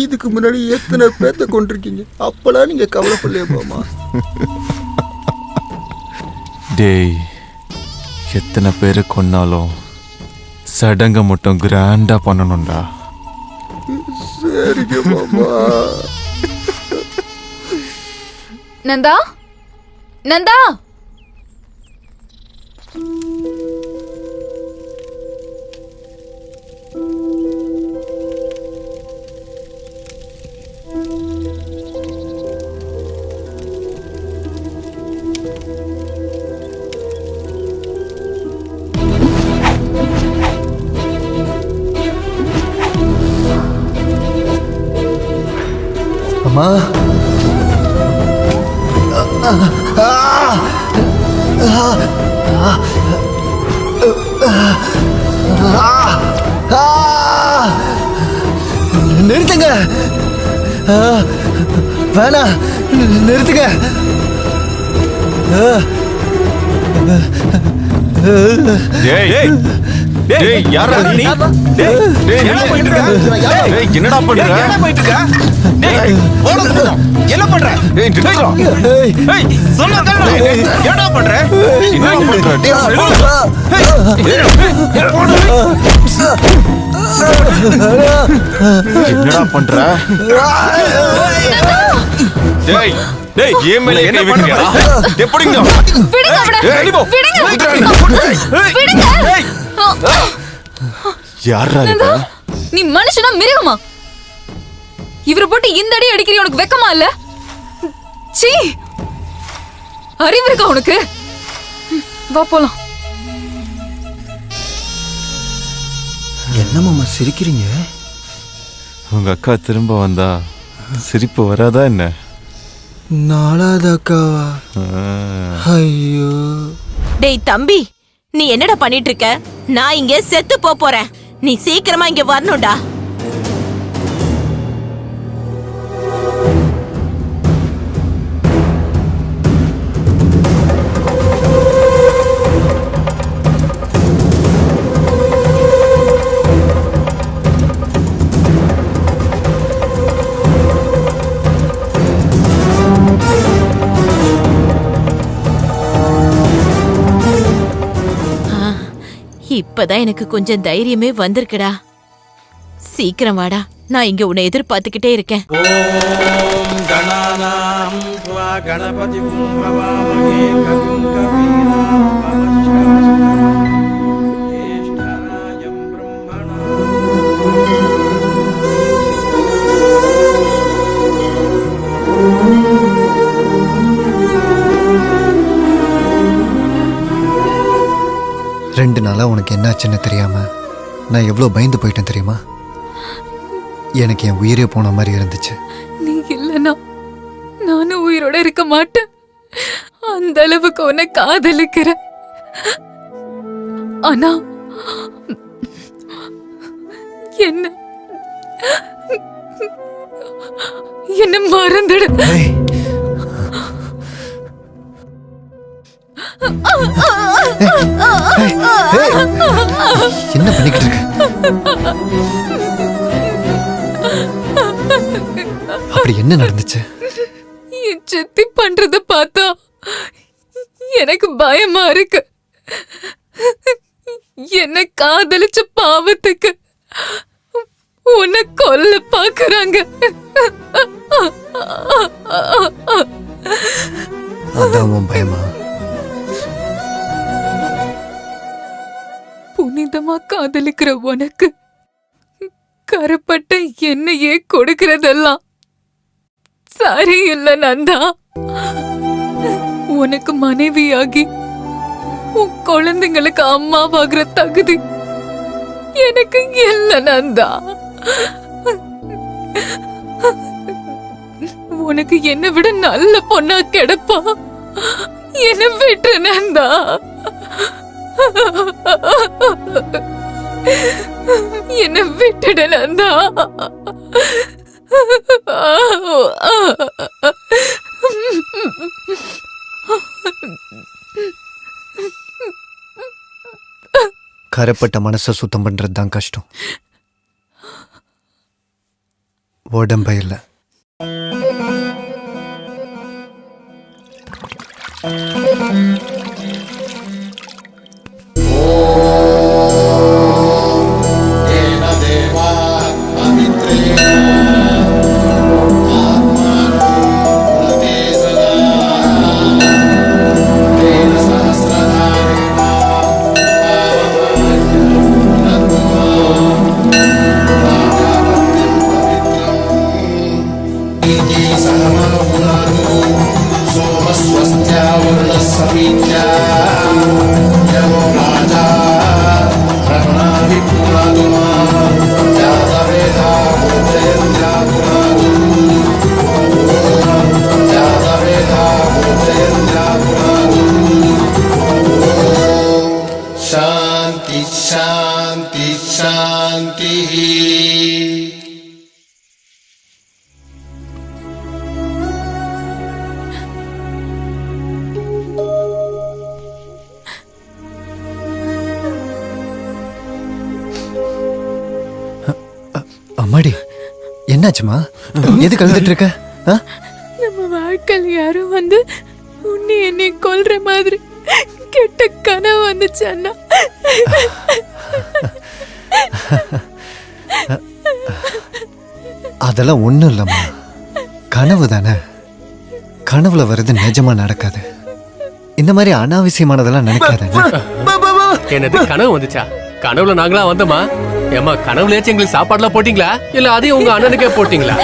[SPEAKER 8] இதுக்கு முன்னாடி எத்தனை பேர்த்த கொண்டிருக்கீங்க. அப்பெல்லாம் நீங்க கவலைப்படலையா மாமா?
[SPEAKER 4] டேய், எத்தனை பேரை கொன்னாலும் சடங்க மட்டும் கிராண்டா பண்ணணும்டா.
[SPEAKER 8] சரிங்க மாமா.
[SPEAKER 3] நந்தா, நந்தா.
[SPEAKER 1] அம்மா, நிறுத்துங்க. வேணா, நிறுத்துங்க.
[SPEAKER 4] டேய், டேய், யாரா நீ? டேய், என்ன பண்ணிட்டு இருக்க? டேய், என்னடா பண்ற? என்ன பண்ணிட்டு இருக்க? டேய், ஓடுங்க. என்ன பண்ற? டேய், நிறுத்துடா. டேய், சொன்னா கேளுடா. என்னடா பண்ற? என்ன பண்ற? என்னடா பண்ற? டேய், டேய், ஏன் மேல என்ன வைக்கிறீங்க? எப்படிங்க?
[SPEAKER 3] விடுங்க அவனை. விடுங்க.
[SPEAKER 4] யாரா இது?
[SPEAKER 3] நீ மனுஷனா மிருகமா? இவரை போட்டு இந்த அடி அடிக்கிறீ, உனக்கு வெக்கமா இல்ல? சீ, அறிவு இருக்கா உனக்கு? வா போலாம்.
[SPEAKER 1] என்ன மாமா சிரிக்கிறீங்க?
[SPEAKER 4] உங்க அக்கா திரும்ப வந்தா சிரிப்பு வராதா என்ன?
[SPEAKER 8] நாலாவது அக்காவா? ஐயோ.
[SPEAKER 6] டேய் தம்பி, நீ என்னடா பண்ணிட்டு இருக்க? நான் இங்க செத்து போறேன். நீ சீக்கிரமா இங்க வரணும்டா. இப்பதான் எனக்கு கொஞ்சம் தைரியமே வந்திருக்குடா. சீக்கிரம் வாடா, நான் இங்க உன்னை எதிர்பார்த்துக்கிட்டே இருக்கேன்.
[SPEAKER 1] ரெண்டு நாளா உனக்கு என்னாச்சுன்னு தெரியாம நான் எவ்வளவு பயந்து போயிட்டேன் தெரியுமா? எனக்கு என் உயிரே போன மாதிரி இருந்துச்சு.
[SPEAKER 3] நீ இல்லனா நானும் உயிரோட இருக்க மாட்டேன். அந்த அளவுக்கு உன்னை காதலிக்கிறேன். ஆனா என்ன மறந்துடு.
[SPEAKER 1] என்ன பண்ணிக்கிட்டு இருக்க? அப்படி என்ன நடந்துச்சு?
[SPEAKER 3] என் சித்தி பண்றத பார்த்தா எனக்கு பயமா இருக்கு. என்ன காதலிச்ச பாவத்துக்கு உன்னை கொல்ல பாக்குறாங்க.
[SPEAKER 1] அதான் உன் பயமா?
[SPEAKER 3] புனிதமா காதலிக்கிற உனக்கு கரப்பட்ட என்னையே கொடுக்கறதெல்லாம் சரியில்லை நந்தா. உனக்கு மனைவியாகி உன் குழந்தைங்களுக்கு அம்மாவாகிற தகுதி எனக்கு இல்லை நந்தா. உனக்கு என்னை விட நல்ல பொண்ணா கிடப்பா. என்ன விட்டு நந்தா. என்ன விட்டுட நந்தா.
[SPEAKER 1] கரைப்பட்ட மனசை சுத்தம் பண்றது தான் கஷ்டம், உடம்ப இல்ல.
[SPEAKER 8] शांति शांति शांति.
[SPEAKER 1] அம்மாடி, என்னாச்சுமா? எதுக்கு அழுதுட்டு இருக்க?
[SPEAKER 3] நம்ம வாழ்க்கையில் யாரும் வந்து உன்னை என்னை கொல்ற மாதிரி கெட்ட கனவு வந்துச்சு அண்ணா.
[SPEAKER 1] அதெல்லாம் ஒண்ணும் இல்லம்மா, கனவு தானே. கனவுல வர்றது நிஜமா நடக்காது. இந்த மாதிரி அனாவசியமானதெல்லாம் நினைக்காத.
[SPEAKER 10] என்னது கனவு வந்துச்சா? கனவுல நாங்களா வந்தோமா? ஏமா கனவுலயாச்சும் எங்களுக்கு சாப்பாடுலாம் போட்டீங்களா, இல்ல அதையும் உங்க அண்ணனுக்கே போட்டீங்களா?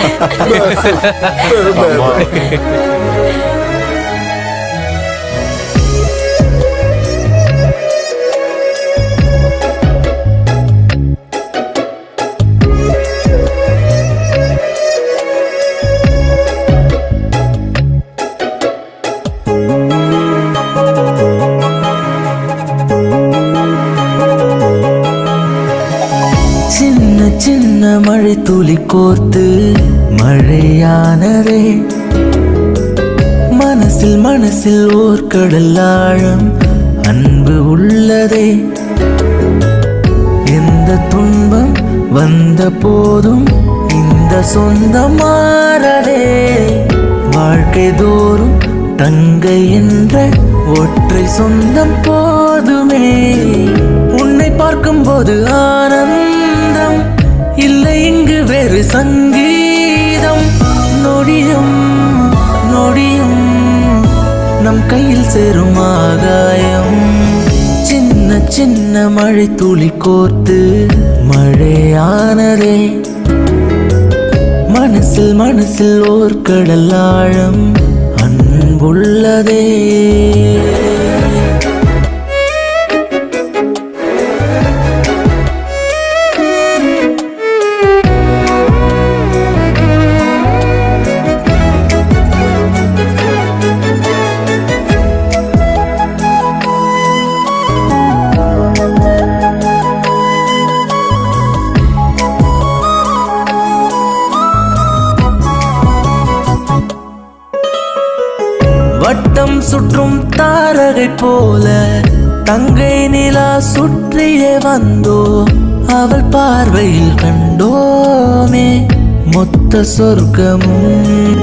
[SPEAKER 13] சின்ன மழை துளி கோர்த்து மழையானதே, மனசில் ஓர் கடல் ஆழம் அன்பு உள்ளதே. எந்த துன்பம் வந்த போதும் இந்த சொந்தம் மாறதே. வாழ்க்கை தோறும் தங்கை என்ற ஒற்றை சொந்தம் போதுமே. உன்னை பார்க்கும்போது ஆனந்தம் இல்லை இங்கு வேறு சங்கீதம். நொடியும் நொடியும் நம் கையில் சேரும் ஆகாயம். சின்ன சின்ன மழை துளி கோர்த்து மழையானதே. மனசில் மனசில் ஓர் கடல் ஆழம் அன்புள்ளதே. வட்டம் சுற்றும் தாரகை போல தங்கை நிலா சுற்றியே வந்தோ. அவள் பார்வையில் கண்டோமே மொத்த சொர்க்கமும்.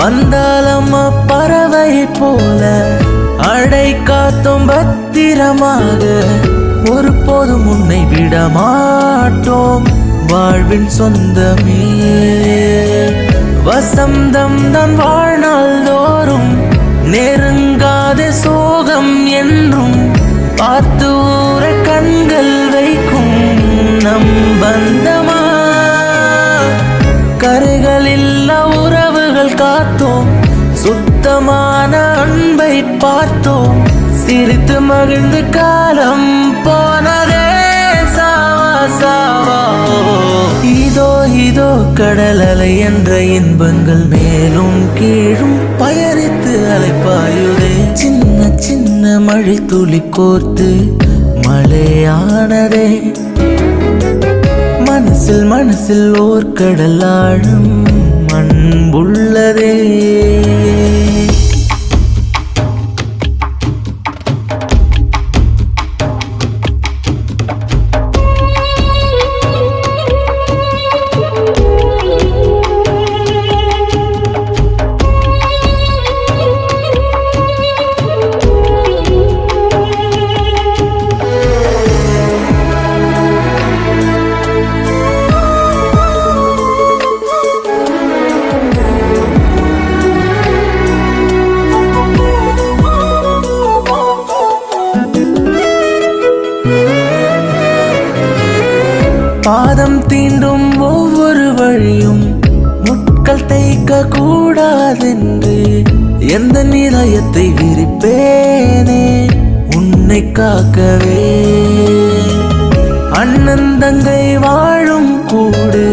[SPEAKER 13] வந்தாலம்மா பறவை போல அடை காத்தும் பத்திரமாக. ஒருபோதும் உன்னை விட மாட்டோம் வாழ்வின் சொந்தமே. வசந்தம் தான் வாழ்நாள் தோறும் நெருங்காத சோகம் என்றும். பார்த்து ஊர கண்கள் வைக்கும் நம் பந்தமா. கரைகளில்லா உறவுகள் காத்தோம் சுத்தமான அன்பை பார்த்தோம். சிரித்து மகிழ்ந்து காலம் போனதே சாவா சாவா. இதோ இதோ கடல் அலை என்ற இன்பங்கள் மேலும் கீழும் பயணித்து அலைப்பாயுதே. சின்ன சின்ன மழை துளி கோர்த்து மழையானதே. மனசில் மனசில் ஓர் கடல் ஆழம் அன்புள்ளதே. பாதம் தீண்டும் ஒவ்வொரு வழியும் முட்கள் தேய்க்க கூடாதென்று எந்த நிலையத்தை விரிப்பேனே உன்னை காக்கவே. அண்ணன் தங்கை வாழும் கூடு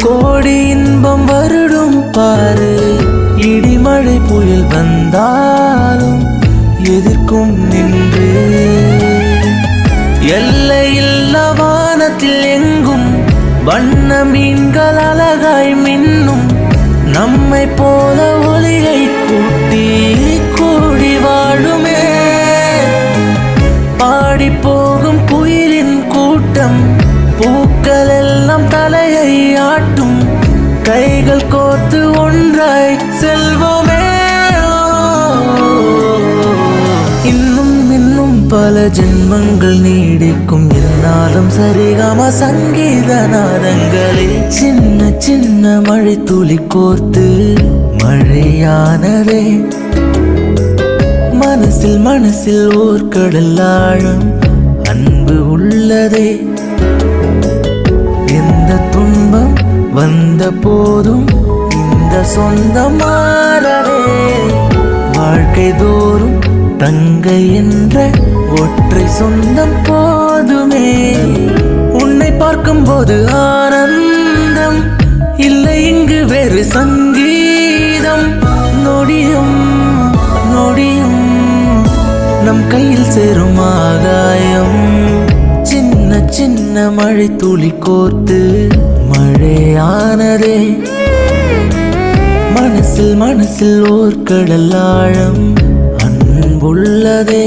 [SPEAKER 13] கோடி இன்பம் வருடும் பாரு. இடிமழை புயல் வந்தாலும் எதிர்க்கும் நின்று. எல்லையில்லா வானத்தில் எங்கும் வண்ண மீன்கள் அழகாய் மின்னும். நம்மை போல ஒளியை கூட்டி கூடி வாழுமே. பாடி போகும் குயிலின் கூட்டம் பூக்கள் எல்லாம் தலையை ஆட்டும். கைகள் கோர்த்து ஒன்றாய் செல்வோமே. இன்னும் இன்னும் பல ஜென்மங்கள் நீடிக்கும் என்னாலும் சரிகம சங்கீத நாதங்களே. சின்ன சின்ன மழை துளி கோர்த்து மழையானதே. மனசில் மனசில் ஓர் கடல் ஆழம் அன்பு உள்ளதே. எந்த துன்பம் வந்த போதும் இந்த சொந்தம் மாறவே. வாழ்க்கை தோறும் தங்கை என்ற ஒற்றை சொந்தம் போதுமே. உன்னை பார்க்கும்போது ஆனந்தம் இல்லை இங்கு வேறு சங்கீதம். நொடியும் நொடியும் நம் கையில் சேரும் ஆகாயம். சின்ன சின்ன மழை துளி கோர்த்து மழையானதே. மனசில் மனசில் ஓர் கடல் ஆழம் அன்புள்ளதே.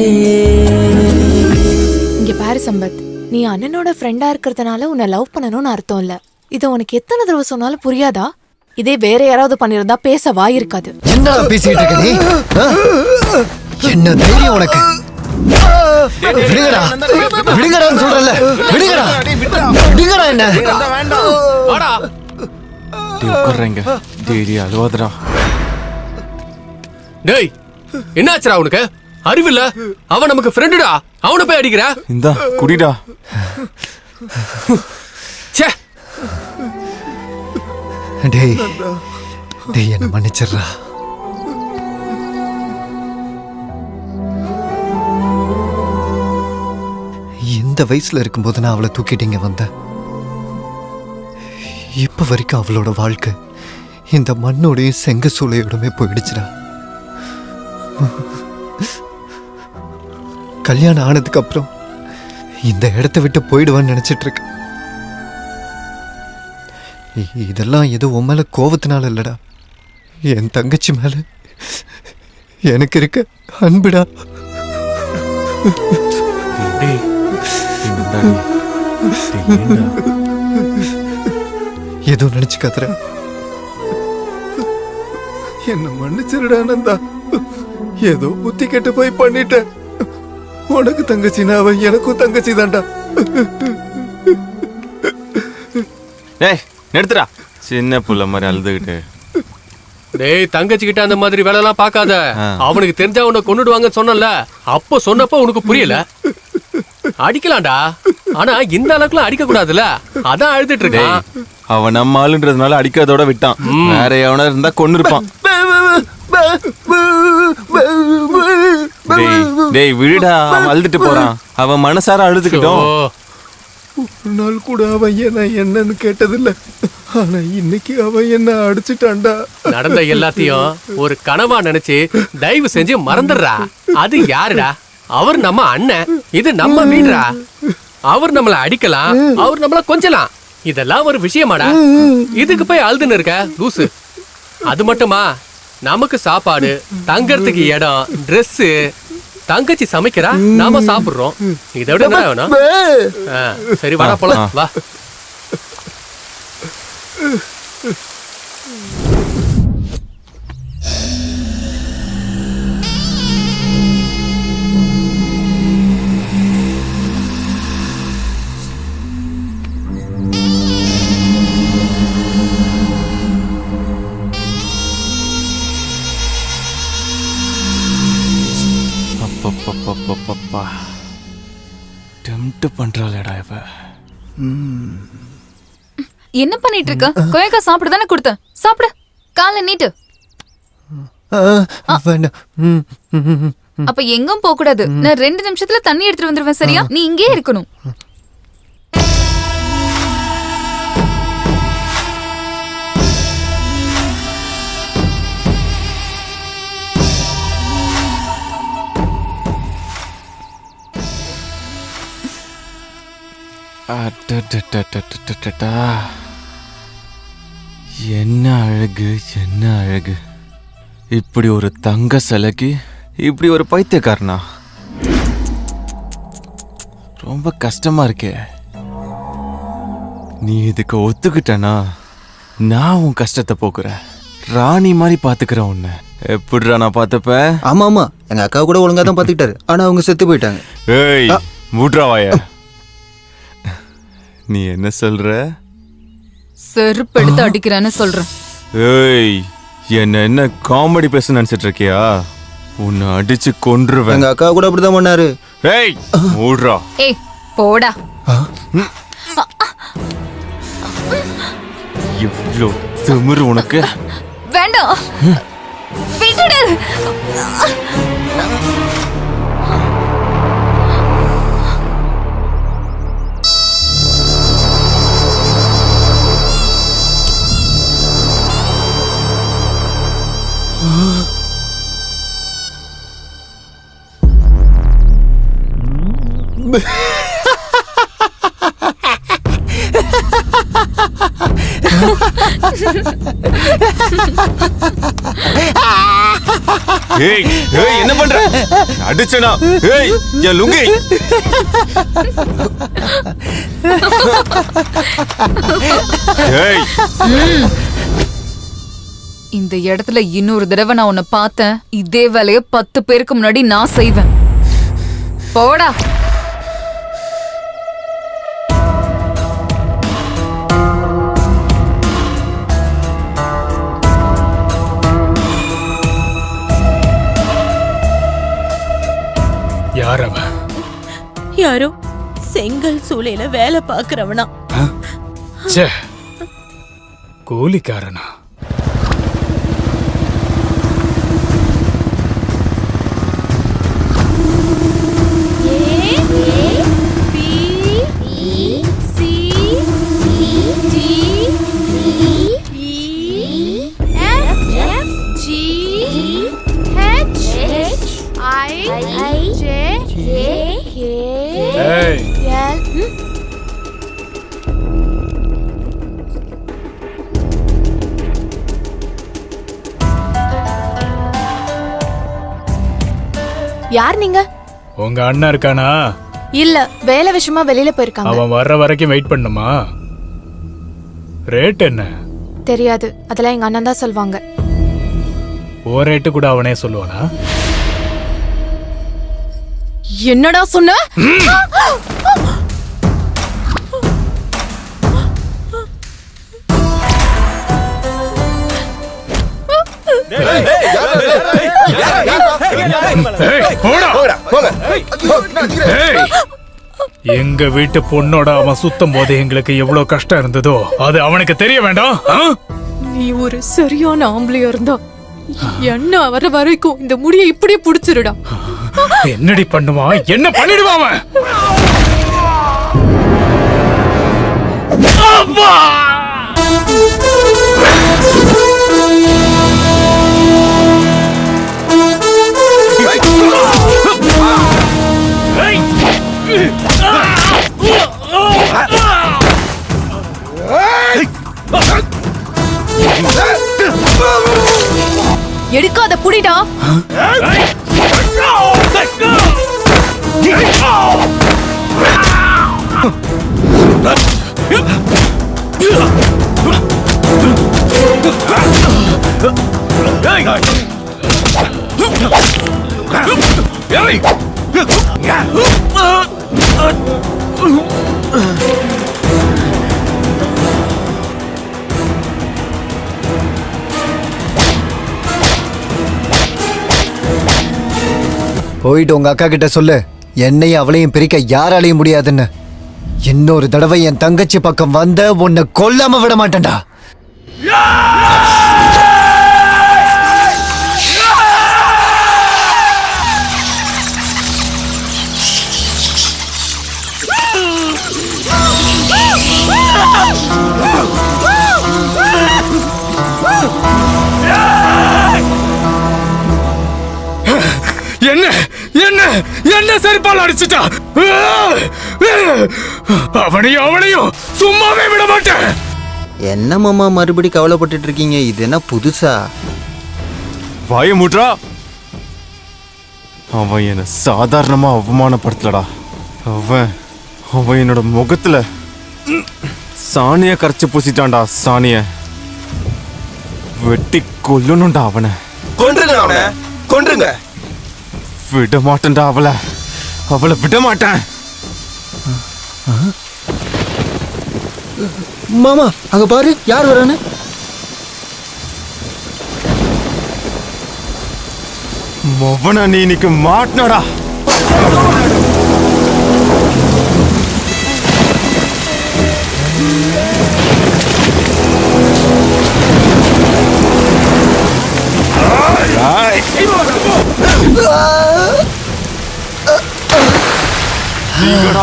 [SPEAKER 14] இங்க பாரு சம்பத், நீ அண்ணனோட ஃப்ரெண்டா இருக்கிறதுனால உன்னை லவ் பண்ணணும்னு அர்த்தம் இல்ல. இதை உனக்கு எத்தனை தடவை சொன்னாலும் புரியாதா? இதே வேற யாராவது பண்ணிருந்தா பேச வாயிருக்காது.
[SPEAKER 1] என்ன பேசிட்டு இருக்க நீ? என்ன தைரியம் உனக்கு? விடுங்கடா விடுங்கடான்னு சொல்றல விடுங்கடா விடுங்கடா என்ன
[SPEAKER 10] வாடா.
[SPEAKER 4] டேய் உட்கார்றேங்க. டேய் அழுவாதடா.
[SPEAKER 10] டேய் என்னாச்சுடா உனக்கு? அறிவில்ல? அவன் நமக்கு ஃப்ரெண்டுடா. அவனை போய் அடிக்கிற?
[SPEAKER 4] இந்தா குடிடா.
[SPEAKER 10] ச்சே.
[SPEAKER 1] டேய் டேய் என்ன மன்னிச்சிடுறா. இந்த வயசுல இருக்கும்போது நான் அவளை தூக்கிட்டீங்க வந்தேன். இப்ப வரைக்கும் அவளோட வாழ்க்கை இந்த மண்ணோடையும் செங்க சூளையோடமே போயிடுச்சுடா. கல்யாணம் ஆனதுக்கு அப்புறம் இந்த இடத்த விட்டு போயிடுவான்னு நினைச்சிட்டு இருக்கேன். இதெல்லாம் ஏதோ உன் மேல கோவத்தினால இல்லடா, என் தங்கச்சி மேல எனக்கு இருக்க அன்புடா. ஏதோ நினைச்சுக்காதடா.
[SPEAKER 8] என்ன மன்னிச்சிருடா நந்தா. ஏதோ புத்தி கெட்டு போய் பண்ணிட்டேன். உனக்கு தங்கச்சினா அவன் எனக்கும் தங்கச்சி தான்டா.
[SPEAKER 4] ஏய் நிறுத்துடா. சின்ன புள்ள மாதிரி அழுதுகிட்டு.
[SPEAKER 10] டேய் தங்கச்சி கிட்ட அந்த மாதிரி வேலை எல்லாம் பார்க்காத. அவனுக்கு தெரிஞ்சா உன்னை கொன்னுடுவாங்கன்னு சொன்னல. அப்போ சொன்னப்போ உனக்கு புரியல. அடிக்கலாம்டா, ஆனா இந்த அளவுக்குலாம் அடிக்க கூடாதுல. அதான் அழுதுட்டு இருக்கான்.
[SPEAKER 4] அவன் நம்ம ஆளுன்றதுனால அடிக்காதோட விட்டான். வேற எவனா இருந்தா கொன்னு இருப்பான். டேய் விடுடா, அவன் அழுதுட்டு போறான். அவன் மனசார அழுதுக்கிட்டோம்.
[SPEAKER 8] ஒரு நாள் கூட அவன் என்னன்னு கேட்டதில்ல. ஆனா இன்னைக்கு அவன் என்ன அடிச்சுட்டான்டா.
[SPEAKER 10] நடந்த எல்லாத்தையும் ஒரு கனவா நினைச்சு தயவு செஞ்சு மறந்துடுறா. அது யாருடா? அவர் நம்ம அண்ணன். இது நம்ம வீடுடா. அவர் நம்மள அடிக்கலாம், அவர் நம்மள கொஞ்சலாம். இதெல்லாம் ஒரு விஷயமாடா? இதுக்கு போய் அழுதுன்னு இருக்க லூசு. அது மட்டுமா, நமக்கு சாப்பாடு, தங்கறதுக்கு இடம், Dress, தங்கச்சி சமைக்கிறா, நாம சாப்பிடுறோம். இதை விட என்ன வேணும்? சரி வாடா போலாம் வா.
[SPEAKER 4] டெம்ப்ட் பண்றாளேடா இவ.
[SPEAKER 3] என்ன பண்ணிட்டு இருக்க? கொயக்கா சாப்பிட தானே கொடுத்தேன். சாப்பிடு, காலை நீட்டு. அப்ப எங்கும் போக கூடாது. நான் 2 நிமிஷத்துல தண்ணி எடுத்துட்டு வந்துருவேன். சரியா? நீ இங்கே இருக்கணும்.
[SPEAKER 4] என்ன அழகு, என்ன அழகு. இப்படி ஒரு தங்க சிலைக்கு இப்படி ஒரு பைத்தியக்காரனா? ரொம்ப கஷ்டமா இருக்கே. நீ இதுக்கு ஒத்துக்கிட்டனா நான் உன் கஷ்டத்தை போக்குறேன். ராணி மாதிரி பாத்துக்கிறேன் உன்னை. எப்படிடா நான் பாத்துப்பேன்?
[SPEAKER 8] ஆமா ஆமா, எங்க அக்கா கூட ஒழுங்கா தான் பாத்துக்கிட்டாரு. ஆனா அவங்க செத்து போயிட்டாங்க.
[SPEAKER 4] ஏய் மூட்ராவாய, நீ என்ன சொல்ற?
[SPEAKER 3] செருப்படுத்து அடிக்கிறேன்னு சொல்றேன்.
[SPEAKER 4] ஏய் என்ன காமெடி பேச நினைச்சிட்டு இருக்கியா? உன்னை அடிச்சு கொன்றுவேன்.
[SPEAKER 8] எங்க அக்கா கூட அப்படிதான் பண்ணாரு.
[SPEAKER 4] ஏய் மூட்ரா.
[SPEAKER 3] ஏய் போடா.
[SPEAKER 4] எவ்வளோ திமிரு உனக்கு?
[SPEAKER 3] வேண்டாம், விட்டுடு.
[SPEAKER 4] ஏய் ஏய் என்ன பண்ற? அடிச்சனா? ஏய் என் லுங்கி. ஏய்
[SPEAKER 3] இந்த இடத்துல இன்னொரு தடவை நான் உன்னை பார்த்தேன், இதே வேலைய 10 பேருக்கு முன்னாடி நான் செய்வேன். போடா.
[SPEAKER 7] யார் அவன்?
[SPEAKER 6] யாரோ செங்கல் சூளையில வேலை பாக்குறவனா.
[SPEAKER 7] ச்சே, கூலிக்காரனா?
[SPEAKER 14] யார் நீங்க?
[SPEAKER 7] உங்க அண்ணா இருக்கானா?
[SPEAKER 14] இல்ல, வேலை விஷயமா வெளியில போயிருக்காங்க.
[SPEAKER 7] அவன் வர்ற வரைக்கும் வெயிட் பண்ணுமா? ரேட் என்ன?
[SPEAKER 14] தெரியாது, அதெல்லாம் எங்க அண்ணன் தான் சொல்வாங்க.
[SPEAKER 7] ஓ ரேட்டு கூட அவனே சொல்லுவானா?
[SPEAKER 14] என்னடா சொன்ன?
[SPEAKER 7] எங்க வீட்டு பொண்ணோட அவன் சுத்தம் போது எங்களுக்கு எவ்வளவு கஷ்டம் இருந்ததோ அது அவனுக்கு தெரிய வேண்டாம்.
[SPEAKER 14] நீ ஒரு சரியான ஆம்பளையா இருந்தா என்ன வர வரைக்கும் இந்த முடியை இப்படியே புடிச்சிருடா.
[SPEAKER 7] என்னடி பண்ணுவான்? என்ன பண்ணிடுவான் அவன்?
[SPEAKER 14] எடுக்காத புடிடா.
[SPEAKER 1] போயிட்டு உங்க அக்கா கிட்ட சொல்லு, என்னையும் அவளையும் பிரிக்க யாராலையும் முடியாதுன்னு. இன்னொரு தடவை என் தங்கச்சி பக்கம் வந்த உன்னை கொல்லாம விட மாட்டேன்டா.
[SPEAKER 7] என்ன என்ன என்ன செருப்பால் அடிச்சுட்டா? அவனையும் சும்மாவே விட மாட்டேன்.
[SPEAKER 8] என்ன மாமா மறுபடி கவலைப்பட்டு இருக்கீங்க? இது என்ன புதுசா?
[SPEAKER 4] வாய மூட்றா. அவன் என்ன சாதாரணமா அவமானப்படுத்தலடா. அவன் என்னோட முகத்துல சாணிய கரைச்சு பூசிட்டான்டா. சாணிய வெட்டி கொல்லணும்டா அவனை.
[SPEAKER 5] கொன்றுங்க அவனை, கொன்றுங்க.
[SPEAKER 4] விட மாட்டேன்டா அவளை விட மாட்டேன்.
[SPEAKER 8] மாமா அங்க பாரு, யார் வரானு?
[SPEAKER 4] மொவன நீ இன்னைக்கு மாட்டினடா.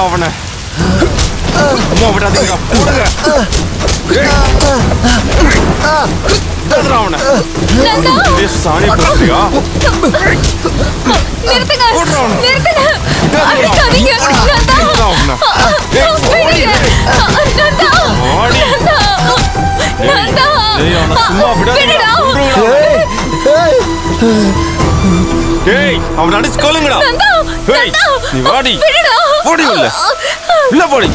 [SPEAKER 4] அவனை அம்மா விடாதீங்க, போடுங்க. அவனை சாணி போடுறியா?
[SPEAKER 3] நிறுத்துங்க, நிறுத்துங்க, அடிக்காதீங்க.
[SPEAKER 4] அவன் அடிச்சு கொல்லுங்கடா. நீ வாடி, போடி உள்ள இல்ல போடி.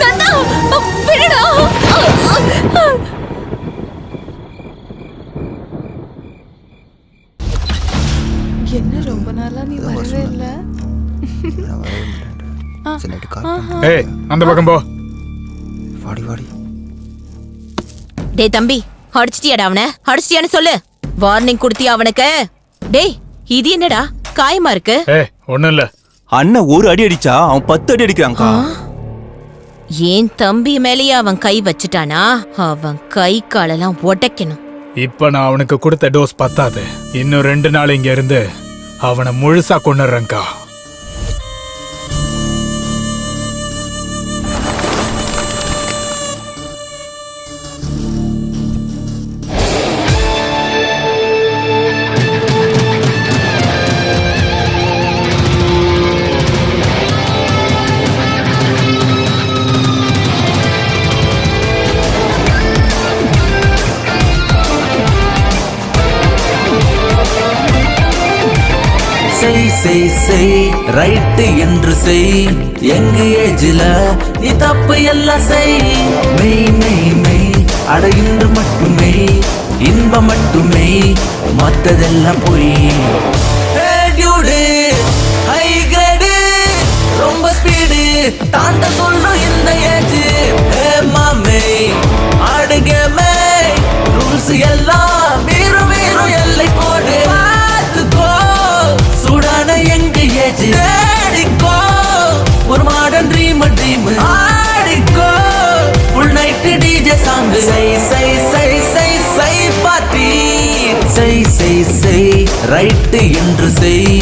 [SPEAKER 6] நந்தா விடுடா.
[SPEAKER 14] என்ன ரொம்ப நாளா நீ வரவே இல்ல?
[SPEAKER 7] ஏய் அந்த பக்கம் போ.
[SPEAKER 8] வாடி வாடி.
[SPEAKER 6] டேய் தம்பி, அடிச்சிட்டியாடா அவனை? அடிச்சிட்டியான்னு சொல்லு. வார்னிங் கொடுத்தியா அவனுக்கு? டேய் இது என்னடா காயமா இருக்கு?
[SPEAKER 7] ஏய் ஒண்ணும் இல்ல.
[SPEAKER 9] அண்ணன் ஒரு அடி அடிச்சா அவன் 10 அடி அடிக்கிறான்க்கா.
[SPEAKER 6] ஏன் தம்பி மேலேயே அவன் கை வச்சுட்டானா? அவன் கை காலெல்லாம் உடைக்கணும்.
[SPEAKER 7] இப்ப நான் அவனுக்கு கொடுத்த டோஸ் பத்தாது. இன்னும் 2 நாள் இங்க இருந்து அவனை முழுசா கொண்டுறேன்க்கா.
[SPEAKER 13] செய் ரைட் என்று செய். எங்க ஏஜில நீ தப்பு எல்லாம் செய். மெய் மெய் மெய் அட இன்று மட்டுமே இன்பம் மட்டுமே, மத்ததெல்லாம் போய். ஹை கிரேடு ரொம்ப ஸ்பீடு தாண்ட சொல்லும் இந்த ஏஜ். மாமே ஆடுகமே ரூல்ஸ் எல்லாம் மீறும் மீறும் எல்லை கோடு. பார்த்துக்கோ சூடான எங்க ஏஜ். தேடிக்கோ ஒரு மாடர்ன் ட்ரீம் ஆடிக்கோ ஃபுல் நைட் டிஜே சாங். சை சை சை சை சை பார்ட்டி. செய் ரைட் என்று செய்.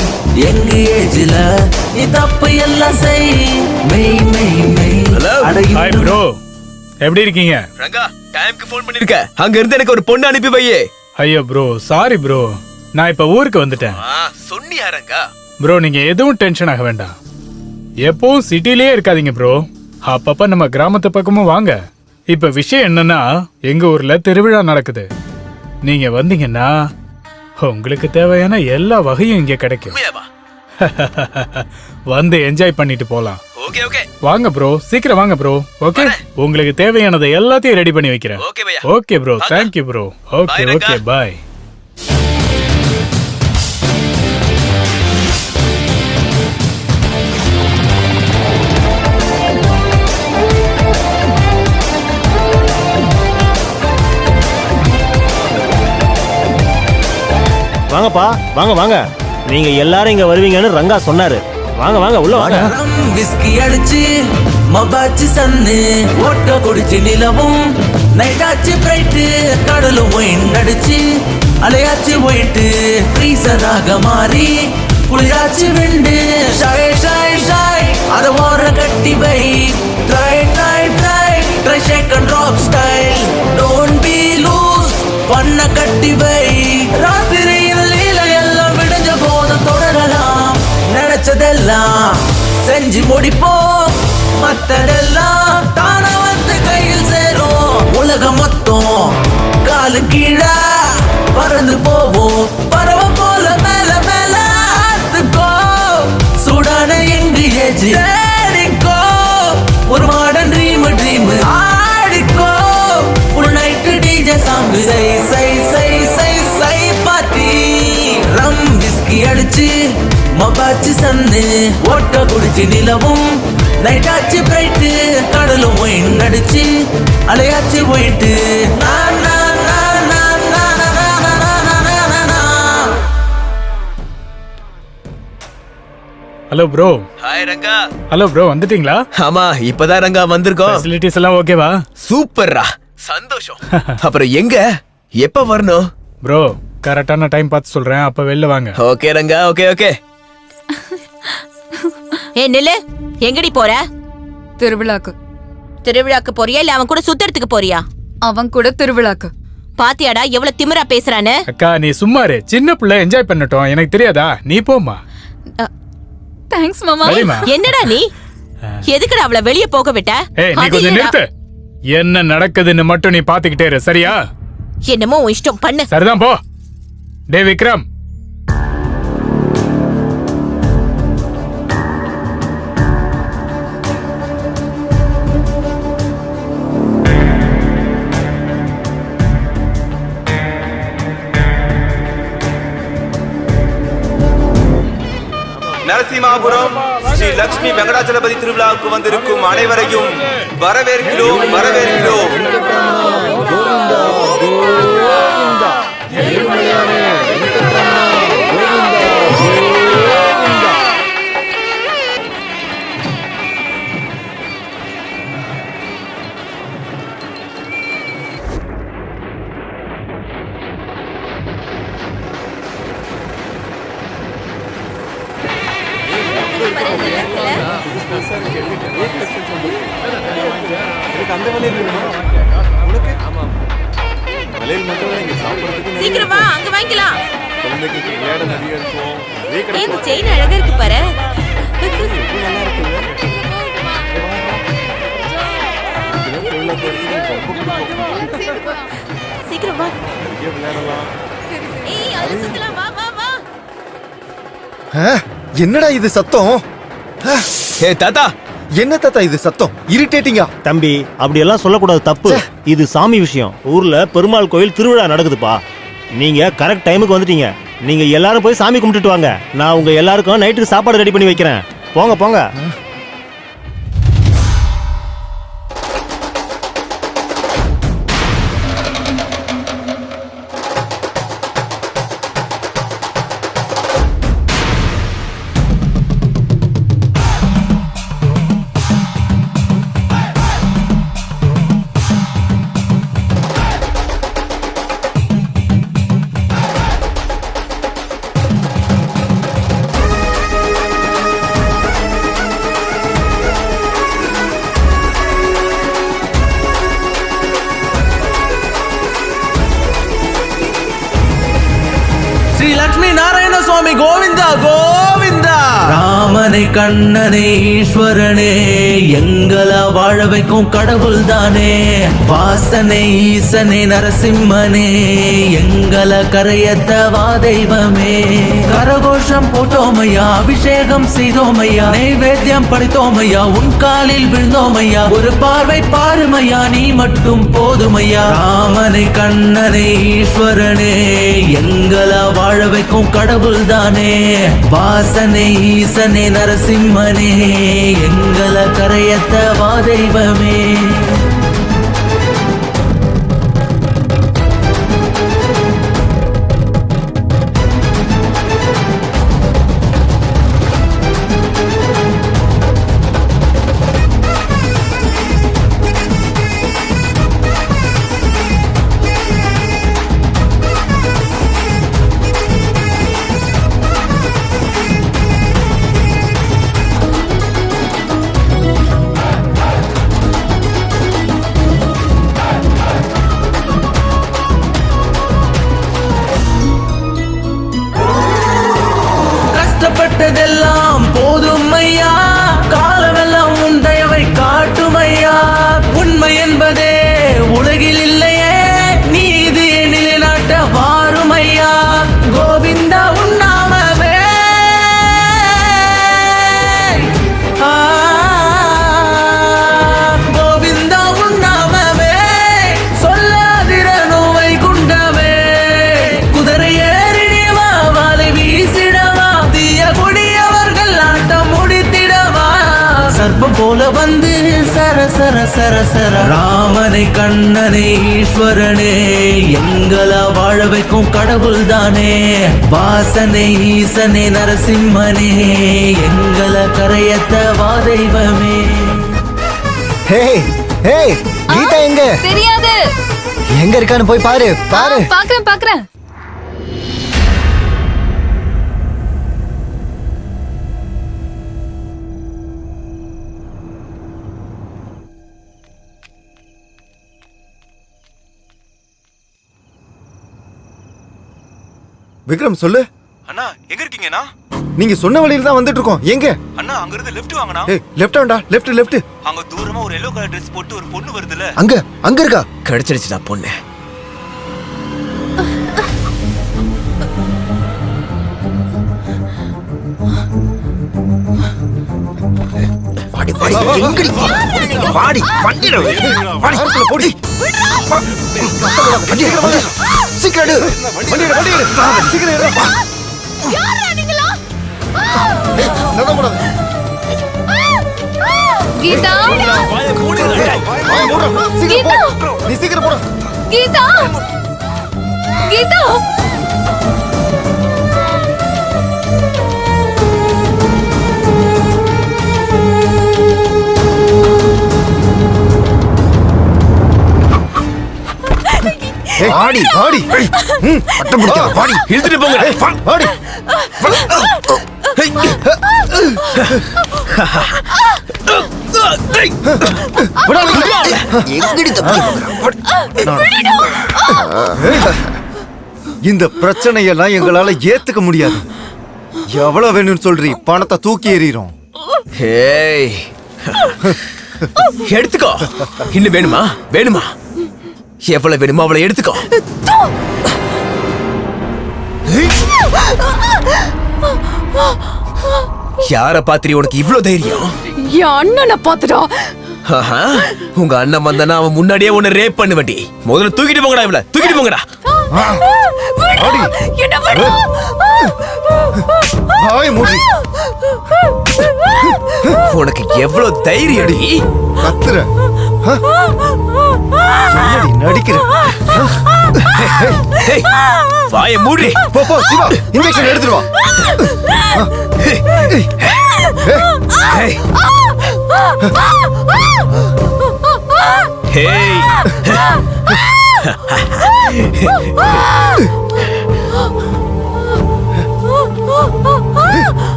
[SPEAKER 13] எங்க ஏஜ்ல நீ தப்பு எல்லாம் செய். மெய் மெய் மெய்
[SPEAKER 7] ஹாய் ப்ரோ, எப்படி இருக்கீங்க?
[SPEAKER 11] ரங்கா டைம்க்கு ஃபோன் பண்ணிருக்க. அங்க இருந்து எனக்கு ஒரு பொண்ணு அனுப்பி வையே.
[SPEAKER 7] ஐயோ ப்ரோ, சாரி ப்ரோ, நான் இப்ப ஊருக்கு வந்துட்டேன்.
[SPEAKER 11] சொன்னியா ரங்கா?
[SPEAKER 7] ப்ரோ நீங்க எதுவும் டென்ஷன் ஆக வேண்டாம். எப்பவும் சிட்டிலேயே இருக்காதீங்க ப்ரோ, அப்பப்ப நம்ம கிராமத்து பக்கமும் வாங்க. இப்ப விஷயம் என்னன்னா, எங்க ஊர்ல திருவிழா நடக்குது. நீங்க வந்தீங்கன்னா உங்களுக்கு தேவையான எல்லா வகையும் இங்க கிடைக்கும். வந்து என்ஜாய் பண்ணிட்டு போலாம்.
[SPEAKER 11] ஓகே ஓகே
[SPEAKER 7] வாங்க ப்ரோ, சீக்கிரம் வாங்க ப்ரோ. ஓகே, உங்களுக்கு தேவையானதை எல்லாத்தையும் ரெடி பண்ணி வைக்கிறேன். Okay bro, thank you bro. Okay okay bye.
[SPEAKER 2] வாங்கப்பா, வாங்க வாங்க. நீங்க எல்லாரும் இங்க வருவீங்கன்னு ரங்கா சொன்னாரு. வாங்க வாங்க உள்ள வாங்க.
[SPEAKER 13] விஸ்கி அடிச்சு மபாச்சு சன்னு ஓட்ட குடிச்சு நிலவும் நைட்டாச்சு பிரைட்டு கடலும் ஒயின் அடிச்சு அலையாச்சு ஒயிட்டு ஃப்ரீசராக மாறி குளிராச்சு விண்டு. ஷாய் ஷாய் ஷாய் அத ஓர கட்டி வை. Try try try try shake and drop style. Don't be loose பண்ண கட்டி வை. ராத்திரியில் லீல எல்லாம் விடுஞ்ச போதும் தொடரலாம். நினைச்சதெல்லாம் செஞ்சு முடிப்போம். மத்ததெல்லாம் தானா வந்து கையில் சேரும். உலகம் மொத்தம் காலு கீழே பறந்து போவோம். பறவ போல மேல மேல ஆத்துக்கோ சூடான எங்க ஏஜ். தேடிக்கோ ஒரு மாடர்ன் ட்ரீம் ஆடிக்கோ ஃபுல் நைட் டிஜே சாங். சை சை சை சை சை பார்ட்டி. ரம் விஸ்கி அடிச்சு மபாச்சு சன்னு ஓட்ட குடிச்சு நிலவும் நைட்டாச்சு பிரைட்டு கடலும் ஒயின் அடிச்சு அலையாச்சு white.
[SPEAKER 7] Hello bro.
[SPEAKER 11] Hi Ranga.
[SPEAKER 7] Hello bro, வந்துட்டீங்களா?
[SPEAKER 11] ஆமா, இப்பதான் ரங்கா வந்திருக்கோம்.
[SPEAKER 7] ஃபெசிலிட்டிஸ் எல்லாம் ஓகேவா?
[SPEAKER 11] சூப்பர்ரா, சந்தோஷம். அப்புறம் எங்க எப்ப வரணும்?
[SPEAKER 7] ப்ரோ கரெக்டான டைம் பார்த்து சொல்றேன், அப்ப வெளில வாங்க.
[SPEAKER 11] Okay Ranga, okay okay.
[SPEAKER 6] நில்லு, எங்கடி போற?
[SPEAKER 3] திருவிழாக்கு.
[SPEAKER 6] திருவிழாக்கு போறியா இல்ல அவன் கூட சுத்தறதுக்கு போறியா?
[SPEAKER 3] அவன் கூட திருவிழாக்கு.
[SPEAKER 6] பாத்தியாடா எவ்வளவு திமிரா பேசுறானு?
[SPEAKER 7] அக்கா நீ சும்மா இரு, சின்ன பிள்ளை என்ஜாய் பண்ணட்டும், எனக்கு தெரியாதா? நீ போமா.
[SPEAKER 3] தேங்க்ஸ் மாமா.
[SPEAKER 6] என்னடா நீ எதுக்குடா அவளை வெளிய போக விட்ட?
[SPEAKER 7] ஏய் நீ கொஞ்சம் நிறுத்து. என்ன நடக்குதுன்னு மட்டும் நீ பாத்துக்கிட்டே இரு, சரியா?
[SPEAKER 6] என்னமோ உன் இஷ்டம் பண்ணு.
[SPEAKER 7] சரிதான் போ. டே விக்ரம்,
[SPEAKER 5] நரசிம்மாபுரம் ஸ்ரீ லட்சுமி வெங்கடாச்சலபதி திருவிழாவுக்கு வந்திருக்கும் அனைவரையும் வரவேற்கிறோம் வரவேற்கிறோம்.
[SPEAKER 6] சீக்கிரம் வா, அங்க வாங்கிக்கலாம். இந்த செயின் அழகா இருக்கு பாரு. சீக்கிரம் வா. ஏய், அது சுத்தலாம். வா வா வா.
[SPEAKER 1] என்னடா இது சத்தம்?
[SPEAKER 9] ஏ தாத்தா,
[SPEAKER 1] என்ன தாத்தா இது சத்தம்? இரிட்டேட்டிங்கா?
[SPEAKER 2] தம்பி அப்படியெல்லாம் சொல்லக்கூடாது, தப்பு. இது சாமி விஷயம். ஊர்ல பெருமாள் கோயில் திருவிழா நடக்குதுப்பா. நீங்க கரெக்ட் டைமுக்கு வந்துட்டீங்க. நீங்க எல்லாரும் போய் சாமி கும்பிட்டுட்டு வாங்க. நான் உங்க எல்லாருக்கும் நைட்டுக்கு சாப்பாடு ரெடி பண்ணி வைக்கிறேன். போங்க போங்க.
[SPEAKER 13] ஸ்ரீ லட்சுமி நாராயண சுவாமி கோவிந்தா கோவிந்தா. ராமனை கண்ணனே ஈஸ்வரனே, எங்களை வாழ வைக்கும் கடவுள் தானே. வாசனை ஈசனே நரசிம்மனே, எங்களை கரையத்தவா தெய்வமே. கரகோஷம் போட்டோமையா, அபிஷேகம் செய்தோமையா, நைவேத்தியம் படைத்தோமையா, உன் காலில் விழுந்தோமையா. ஒரு பார்வை பாருமையா, நீ மட்டும் போதுமையா. ராமனை கண்ணனே ஈஸ்வரனே, எங்களை வாழ வைக்கும் கடவுள் தானே. வாசனை ஈசனே நரசிம்மனே, எங்களை கரையத்தவா தெய்வமே. கஷ்டப்பட்டதெல்லாம் போதும் ஐயா, காலமெல்லாம் உன் தயவை காட்டும் ஐயா. உண்மை என்பதே உலகில் இல்லையே, நீதி நிலைநாட்ட வாரும் ஐயா. கோவிந்தா உன் நாமமே. கோவிந்தா உன் நாமமே, சொல்லாதிர நோவை குண்டமே. குதிரை ஏறி வா, வாலை வீசிடவா, தீய கொடியவர்கள் ஆட்டம் முடித்திடவா. சர்ப்பம் போல வந்து சர சர சர சர. ராமனை கண்ணனே ஈஸ்வரனே, எங்களை வாழ வைக்கும் கடவுள் தானே. வாசனை ஈசனே நரசிம்மனே, எங்களை கரையத்தவா தெய்வமே.
[SPEAKER 1] ஹே ஹே, கீதா எங்க?
[SPEAKER 3] தெரியாது.
[SPEAKER 1] எங்க இருக்கான்னு போய் பாரு பாரு.
[SPEAKER 3] பாக்குறேன் பாக்குறேன்.
[SPEAKER 8] விக்ரம் சொல்லு.
[SPEAKER 9] அண்ணா எங்க இருக்கீங்கண்ணா?
[SPEAKER 8] நீங்க சொன்ன வழியில தான் வந்துட்டு இருக்கோம். எங்க?
[SPEAKER 9] அண்ணா அங்க இருந்து லெஃப்ட் வாங்கண்ணா.
[SPEAKER 8] ஏய் லெஃப்ட் ஆண்டா, லெஃப்ட் லெஃப்ட்.
[SPEAKER 9] அங்க தூரமா ஒரு எல்லோ கலர் Dress போட்டு ஒரு பொண்ணு வருதுல.
[SPEAKER 8] அங்க அங்க இருக்கா?
[SPEAKER 11] கிடைச்சிருச்சுடா பொண்ணு.
[SPEAKER 8] வாடி வாடி, எங்கடி வாடி வண்டில வாடி போடி. வண்டி சீக்கிரம் எடு. வண்டி எடு, வண்டி எடு. சீக்கிரம் எடு.
[SPEAKER 6] யாரா நீங்களா?
[SPEAKER 8] சத்தம் போடாத.
[SPEAKER 3] கீதா
[SPEAKER 8] வாயை மூடுடா. சீக்கிரம்
[SPEAKER 3] கீதா
[SPEAKER 8] போ. நீ சீக்கிரம் போடா.
[SPEAKER 3] கீதா கீதா
[SPEAKER 8] ஆடி ஆடி பட்டம் பிடிக்காத பாடி
[SPEAKER 11] இழுத்துட்டு போங்க
[SPEAKER 8] ஆடி எங்கடி தப்பி இந்த பிரச்சனையெல்லாம் எங்களால ஏத்துக்க முடியாது. எவ்வளவு வேணும்னு சொல்றீ? பணத்தை தூக்கி எறிகிறோம்.
[SPEAKER 11] ஏய் எடுத்துக்கோ. இன்னும் வேணுமா? வேணுமா? எவ்வளவு வேணுமோ அவளை எடுத்துக்கோ. யார பாத்திரி உனக்கு இவ்ளோ தைரியம்?
[SPEAKER 14] என் அண்ணனை பாத்துடா.
[SPEAKER 11] ஆஹா, உங்க அண்ணன் வந்தானா அவன் முன்னாடியே உன்னை ரேப் பண்ணுவடி. முதல்ல தூக்கிட்டு போங்கடா இவள. தூக்கிட்டு போங்கடா. உனக்கு எவ்வளவு தைரியம் அடி?
[SPEAKER 8] கத்துற நடிக்கிற.
[SPEAKER 11] வாய மூடி.
[SPEAKER 8] போ போ சிவா, இன்ஜெக்ஷன் எடுத்துட்டு வா.
[SPEAKER 11] ஹேய்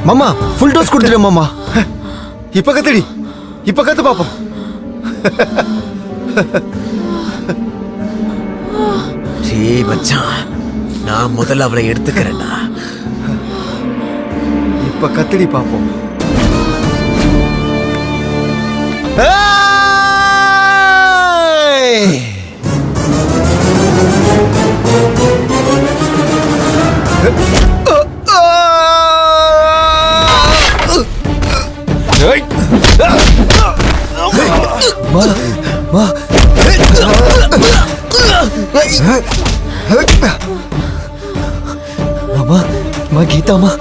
[SPEAKER 8] மாமா ஃபுல் டோஸ் கொடுத்துடு மாமா. இப்ப கத்துடி, இப்ப கத்து பாப்போம்.
[SPEAKER 11] டேய் மச்சான், நான் முதல்ல அவளை எடுத்துக்கிறேன்டா.
[SPEAKER 8] இப்ப கத்துடி பாப்போம். மாமா கீதாமா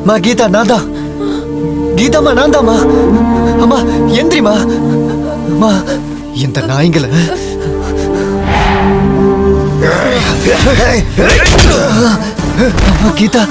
[SPEAKER 8] மா கீதா நான்தா. கீதாமா நான்தாமா. அம்மா எந்திரிமா. அம்மா இந்த நாய்ங்கள அம்மா கீதா.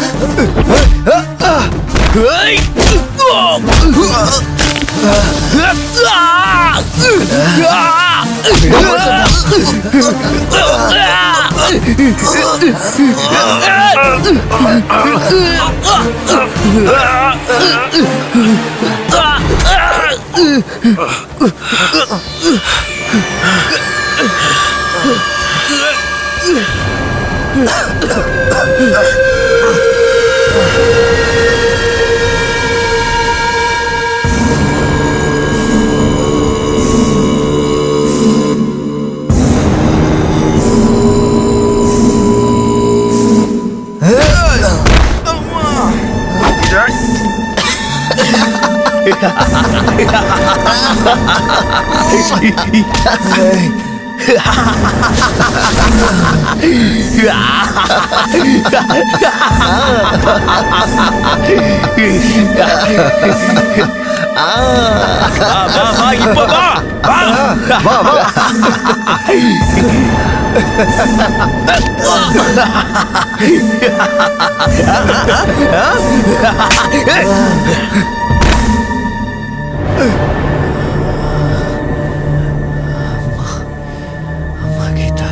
[SPEAKER 8] அம்மா கீதா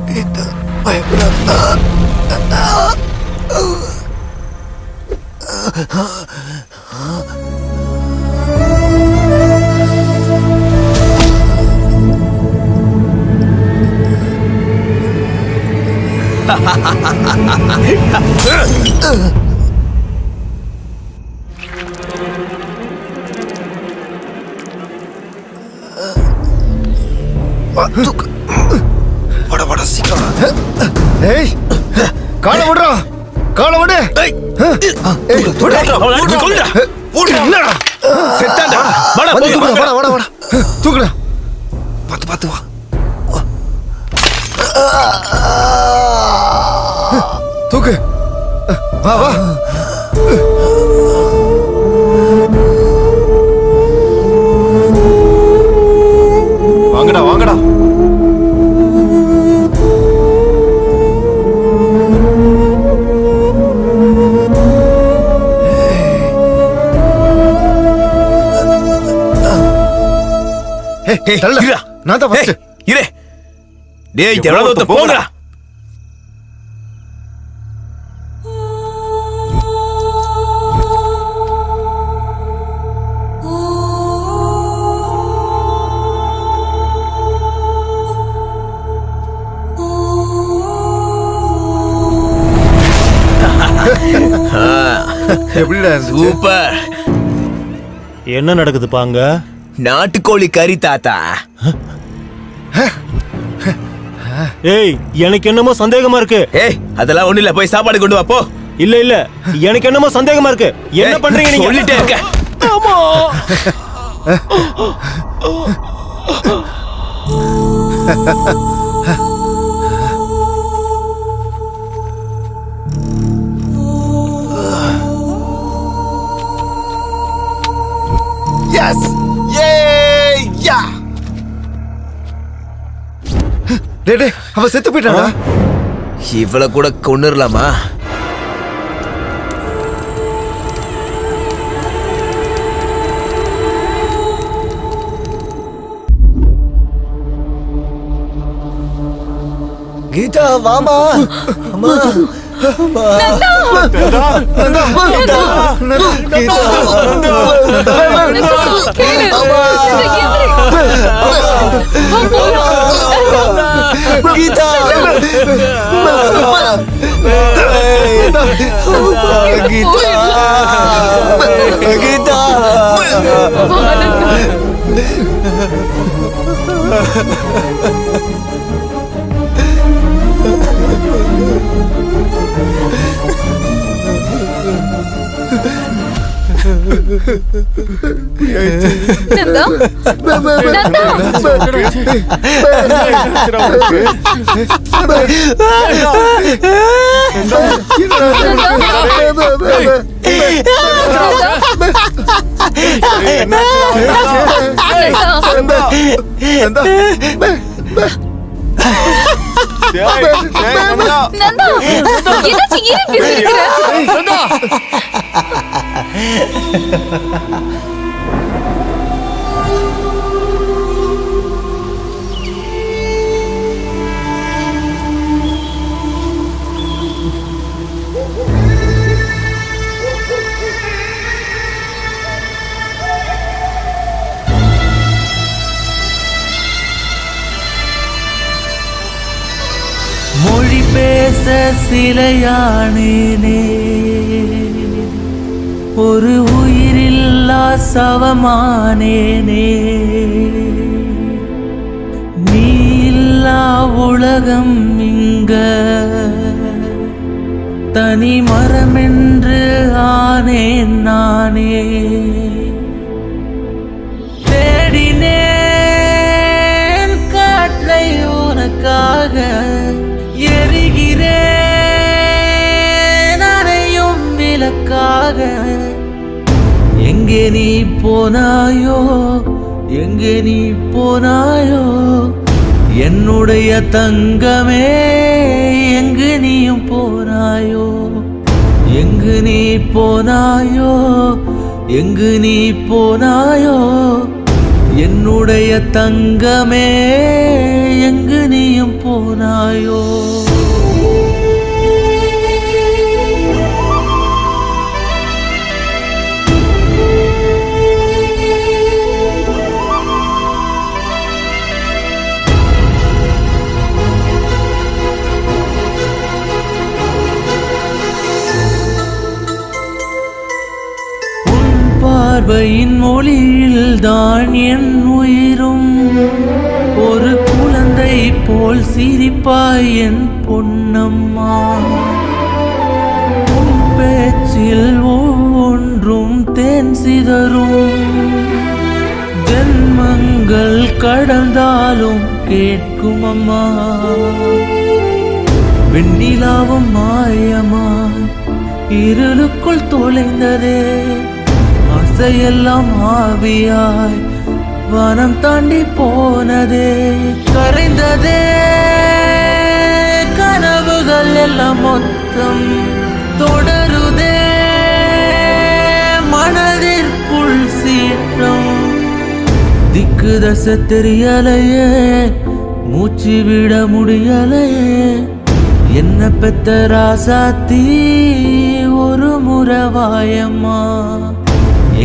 [SPEAKER 8] கீதா பயப்படாதா. வட சீக்கிரம். ஏய் காலை விடுறா, காலை விடு. தூக்குடா, பார்த்து பார்த்து வா. தூக்கு, வா வா.
[SPEAKER 4] வாங்கடா வாங்கடா.
[SPEAKER 8] நான் தான் ஃபர்ஸ்ட்.
[SPEAKER 11] இரு டேய், எவ்வளவு தூரம் போங்கடா.
[SPEAKER 8] எப்படிடா
[SPEAKER 11] சூப்பர்.
[SPEAKER 2] என்ன நடக்குதுப்பா அங்க?
[SPEAKER 11] நாட்டுக்கோழி கறி தாத்தா.
[SPEAKER 2] ஏய், எனக்கு என்னமோ சந்தேகமா இருக்கு.
[SPEAKER 11] ஏய், அதெல்லாம் ஒண்ணு இல்ல, போய் சாப்பாடு கொண்டு வா போ.
[SPEAKER 2] இல்ல இல்ல, எனக்கு என்னமோ சந்தேகமா இருக்கு. என்ன பண்றீங்க நீங்க?
[SPEAKER 11] சொல்லிட்டே இருக்க.
[SPEAKER 2] ஆமா.
[SPEAKER 8] Yes yeah. டேய் அவன் செத்து போயிட்டானா?
[SPEAKER 11] இவளை கூட கொன்னுடலாமா?
[SPEAKER 8] கீதா வாமா. அம்மா
[SPEAKER 13] மொழி பேச சிலையானேனே, ஒரு உயிரில்லா சவமானேனே, நீ இல்லா உலகம் இங்க தனி மரமென்று ஆனேன் நானே. தேடினேன் காற்றை உனக்காக, எரிகிறேன் அறையும் விளக்காக. எங்கே நீ போனாயோ, எங்கே நீ போனாயோ, என்னுடைய தங்கமே, எங்கு நீயும் போனாயோ, எங்கு நீ போனாயோ, எங்கு நீ போனாயோ, என்னுடைய தங்கமே எங்கு நீயும் போனாயோ பார்வையின் மொழியில் தான் என் உயிரும் ஒரு குழந்தை போல் சிரிப்பாய் என் பொன்னம்மா உன் பேச்சில் ஒவ்வொன்றும் தேன் சிதறும் ஜென்மங்கள் கடந்தாலும் கேட்கும் அம்மா வெண்ணிலாவும் மாயமாய் இருளுக்குள் தொலைந்ததே ஆசையெல்லாம் ஆவியாய் வனம் தாண்டி போனதே கரைந்ததே கனவுகள் எல்லாம் மொத்தம் தொடருதே மனதிற்குள் சீற்றம் திக்கு தசை தெரியலையே மூச்சு விட முடியலையே என்ன பெத்த ராசாத்தி ஒரு முறவாயம்மா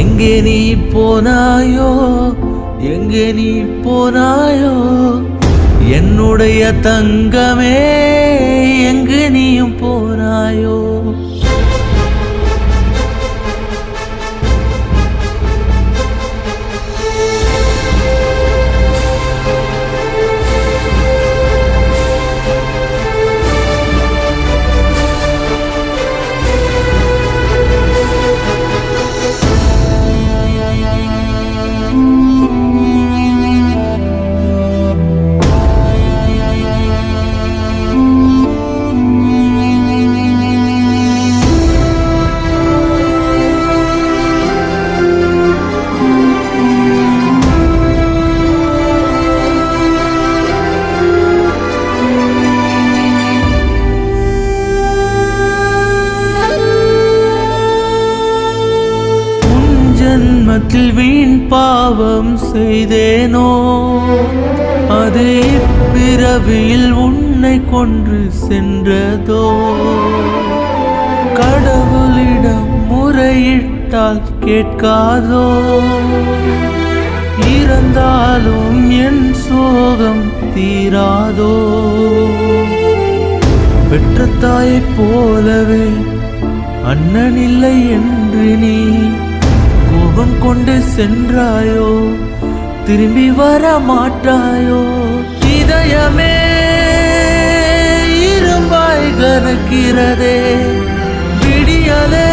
[SPEAKER 13] எங்கே நீ போனாயோ எங்கே நீ போனாயோ என்னுடைய தங்கமே எங்கு நீயும் போனாயோ ஜென்மத்தில் வீண் பாவம் செய்தேனோ அது இப்பிறவியில் உன்னை கொன்று சென்றதோ கடவுளிடம் முறையிட்டால் கேட்காதோ இறந்தாலும் என் சோகம் தீராதோ பெற்ற தாயைப் போலவே அண்ணன் இல்லை என்று நீ கோபம் கொண்டு சென்றாயோ திரும்பி வர மாட்டாயோ இதயமே இரும்பாய் கனக்கிறதே விடியலே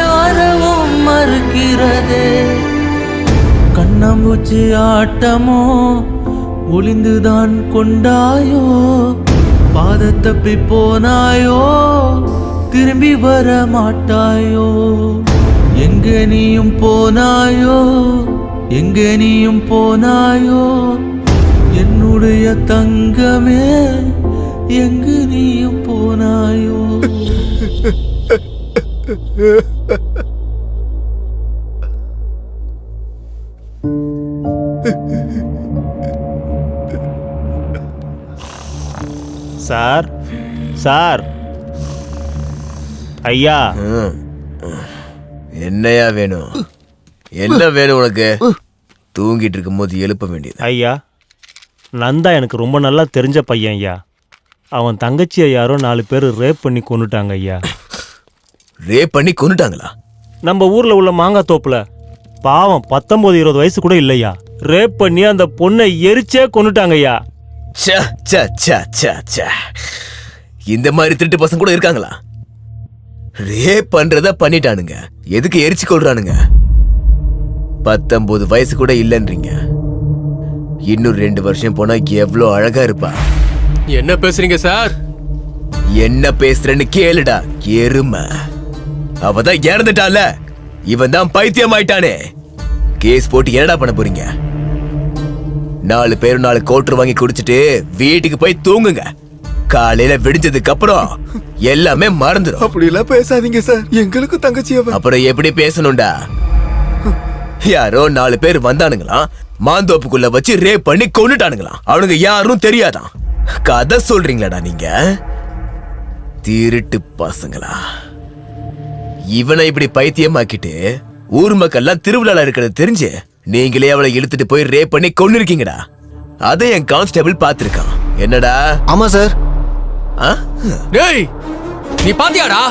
[SPEAKER 13] வரவும் மறுக்கிறதே கண்ணாம்பூச்சி ஆட்டமோ ஒளிந்துதான் கொண்டாயோ பாத தப்பி போனாயோ திரும்பி வர மாட்டாயோ எங்கே நீயும் போனாயோ எங்கே நீயும் போனாயோ என்னுடைய தங்கமே எங்கு நீயும் போனாயோ
[SPEAKER 2] சார் சார் ஐயா
[SPEAKER 11] என்னையா வேணும் என்ன வேணும் உனக்கு தூங்கிட்டு இருக்கும் போது எழுப்ப வேண்டியது
[SPEAKER 2] ஐயா நந்தா எனக்கு ரொம்ப நல்லா தெரிஞ்ச பையன் ஐயா அவன் தங்கச்சியை யாரோ 4 பேர் ரேப் பண்ணி கொன்னுட்டாங்க ஐயா
[SPEAKER 11] ரேப் பண்ணி கொன்னுட்டாங்களா
[SPEAKER 2] நம்ம ஊர்ல உள்ள மாங்காய் தோப்புல பாவம் 19-20 வயசு கூட இல்லையா ரேப் பண்ணி அந்த பொண்ணை எரிச்சே கொன்னுட்டாங்க ஐயா
[SPEAKER 11] இந்த மாதிரி திருட்டு பசங்க கூட இருக்காங்களா ரேப் பண்றத பண்ணிட்டானுங்க எதுக்கு எரிச்சு கொள்றானுங்க 19 வயசு கூட இல்லன்றீங்க இன்னும் 2 வருஷம் போனா எவ்வளவு அழகா இருப்பா
[SPEAKER 10] என்ன பேசுறீங்க சார்
[SPEAKER 11] என்ன பேசுறேன்னு கேளுடா எருமை அவதான் இறந்துட்டால இவன் தான் பைத்தியம் ஆயிட்டானே கேஸ் போட்டு என்னடா பண்ண போறீங்க 4 பேரும் 4 கோட்டர் வாங்கி குடிச்சிட்டு வீட்டுக்கு போய் தூங்குங்க காலையில விடிஞ்சதுக்கு அப்புறம் எல்லாமே மறந்துடும்
[SPEAKER 8] அப்படி எல்லாம் பேசாதீங்க சார் எங்களுக்கு தங்கச்சி
[SPEAKER 11] அப்புறம் எப்படி பேசணும்டா யாரோ 4 பேர் வந்தானுங்களாம், மாந்தோப்புக்குள்ள வச்சு ரேப் பண்ணி கொன்னுட்டானுங்களாம். அவனுங்க யாரும் தெரியாதான். கதை சொல்றீங்களாடா நீங்க? திருட்டு பசங்களா! இவனை இப்படி பைத்தியமாக்கிட்டு ஊர் மக்கள்லாம் திருவிழால இருக்கிறது தெரிஞ்சு நீங்களே அவளை இழுத்துட்டு போய் ரேப் பண்ணி கொன்னு இருக்கீங்கடா. அதை என் கான்ஸ்டபிள் பாத்திருக்கான். என்னடா?
[SPEAKER 1] ஆமா சார்.
[SPEAKER 10] டேய், நீ பாத்தியாடா?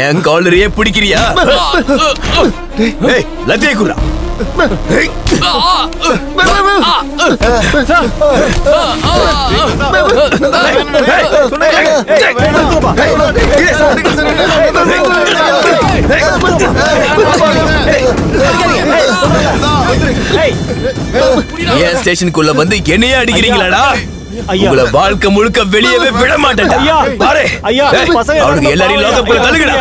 [SPEAKER 11] என் காலரையே பிடிக்கிறியா? லத்தியை குறா. ஏன் ஸ்டேஷனுக்குள்ள வந்து என்னையே அடிக்கிறீங்களாடா? உங்களை வாழ்க்கை முழுக்க வெளியவே விட மாட்டேன். அவனுக்கு எல்லாரையும் லோகப்புல தள்ளுங்கடா.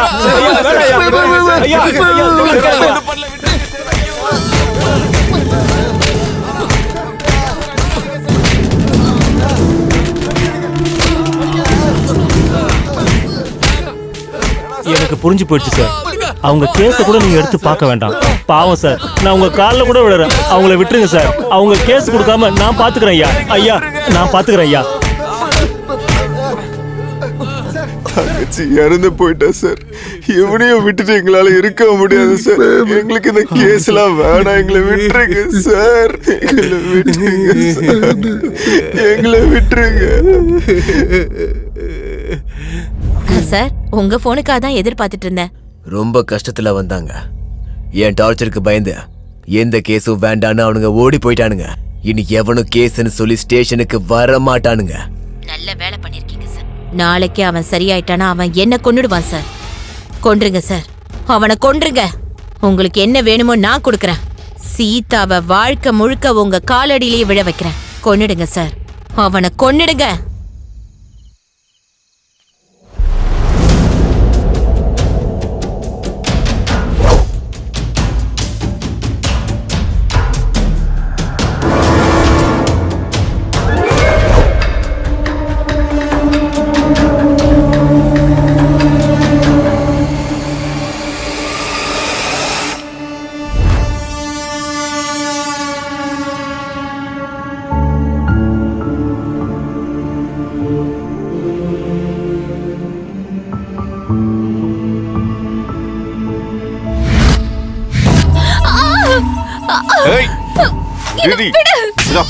[SPEAKER 2] எனக்கு புரிஞ்சு போயிடுச்சு சார். அவங்க கேஸ கூட நீங்க எடுத்து பார்க்க வேண்டாம். பாவம் சார், நான் உங்க கால்ல கூட விடுறேன். அவங்கள விட்டுருங்க சார். அவங்க கேஸ் கொடுக்காம நான் பாத்துக்கிறேன் ஐயா. ஐயா, நான் பாத்துக்கிறேன் ஐயா.
[SPEAKER 4] தங்கச்சி இறந்து போயிட்டா சார். எவனையும் விட்டுட்டு எங்களால இருக்க முடியாது சார். எங்களுக்கு இந்த கேஸ் எல்லாம் வேணாம். எங்களை விட்டுருங்க சார். எங்களை விட்டுருங்க சார். எங்களை விட்டுருங்க
[SPEAKER 6] சார். உங்க போனுக்காக தான் எதிர்பார்த்துட்டு இருந்தேன்.
[SPEAKER 11] ரொம்ப கஷ்டத்துல வந்தாங்க. என் டார்ச்சருக்கு பயந்து எந்த கேஸும் வேண்டான்னு அவனுங்க ஓடி போயிட்டானுங்க. இனி எவனும் கேஸ்ன்னு சொல்லி ஸ்டேஷனுக்கு வர மாட்டானுங்க.
[SPEAKER 6] நல்ல வேலை பண்ணிருக்கீங்க சார். நாளைக்கு அவன் சரியாயிட்டானா அவன் என்ன கொன்னுடுவான் சார். கொன்றுங்க சார், அவனை கொன்றுங்க. உங்களுக்கு என்ன வேணுமோ நான் கொடுக்கறேன். சீதாவை வாழ்க்கை முழுக்க உங்க காலடியிலேயே விழ வைக்கிறேன். கொன்னுடுங்க சார், அவனை கொன்னுடுங்க.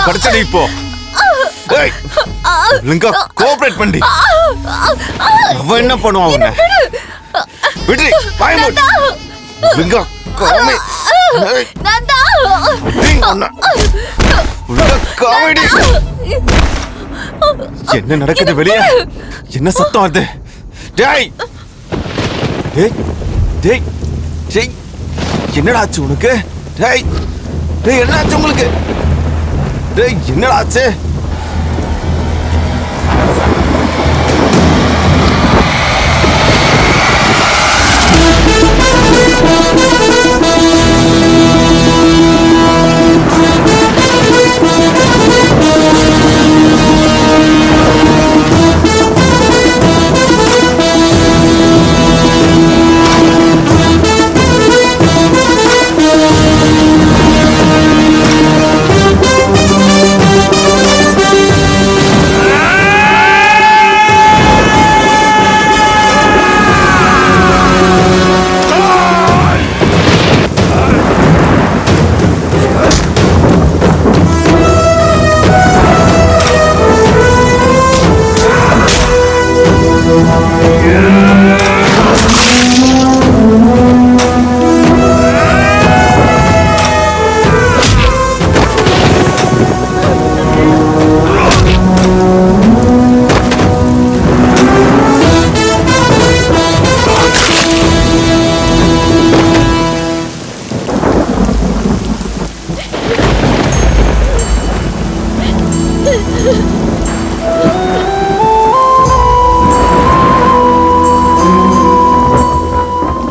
[SPEAKER 4] படிச்சடி இப்போ கோஆபரேட் பண்ணி அவன் என்ன பண்ணுவான்? அவனை விட்டு பயமுட் காமெடி. என்ன நடக்குது வெளியே? என்ன சத்தம் அது? டேய் டேய் டேய் டேய், என்னடா ஆச்சு உனக்கு? டேய் டேய், என்ன ஆச்சு உங்களுக்கு? டேய், என்னடா ஆச்சு?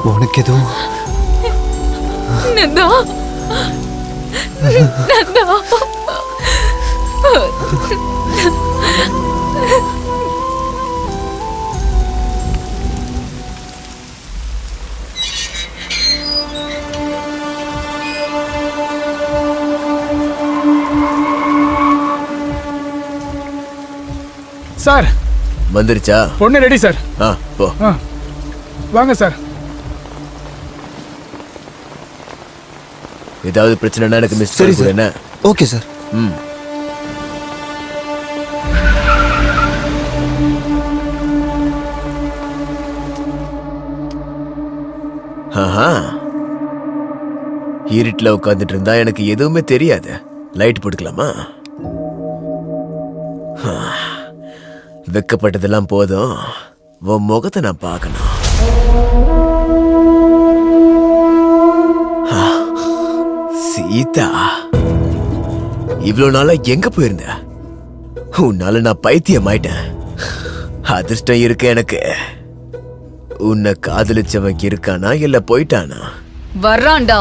[SPEAKER 1] உனக்கு எதுவும்
[SPEAKER 3] நந்தா, நந்தா.
[SPEAKER 7] சார்
[SPEAKER 11] வந்துருச்சா?
[SPEAKER 7] பொண்ணு ரெடி சார்.
[SPEAKER 11] போ.
[SPEAKER 7] வாங்க சார்.
[SPEAKER 11] ஏதாவது பிரச்சனைனா எனக்கு மிஸ் சரி சார். என்ன?
[SPEAKER 1] Okay sir.
[SPEAKER 11] ஆஹா, இருட்டில் உட்காந்துட்டு இருந்தா எனக்கு எதுவுமே தெரியாது. லைட் போட்டுக்கலாமா? வெக்கப்பட்டதெல்லாம் போதும், உன் முகத்தை நான் பார்க்கணும். சீதா, இவ்வளவு நாளா எங்க போயிருந்த? உன்னால நான் பைத்தியம் ஆயிட்டேன். அதிர்ஷ்டம் இருக்கு எனக்கு. உன்னை காதலிச்சவன் இருக்கானா இல்ல போயிட்டானா?
[SPEAKER 3] வர்றான்டா.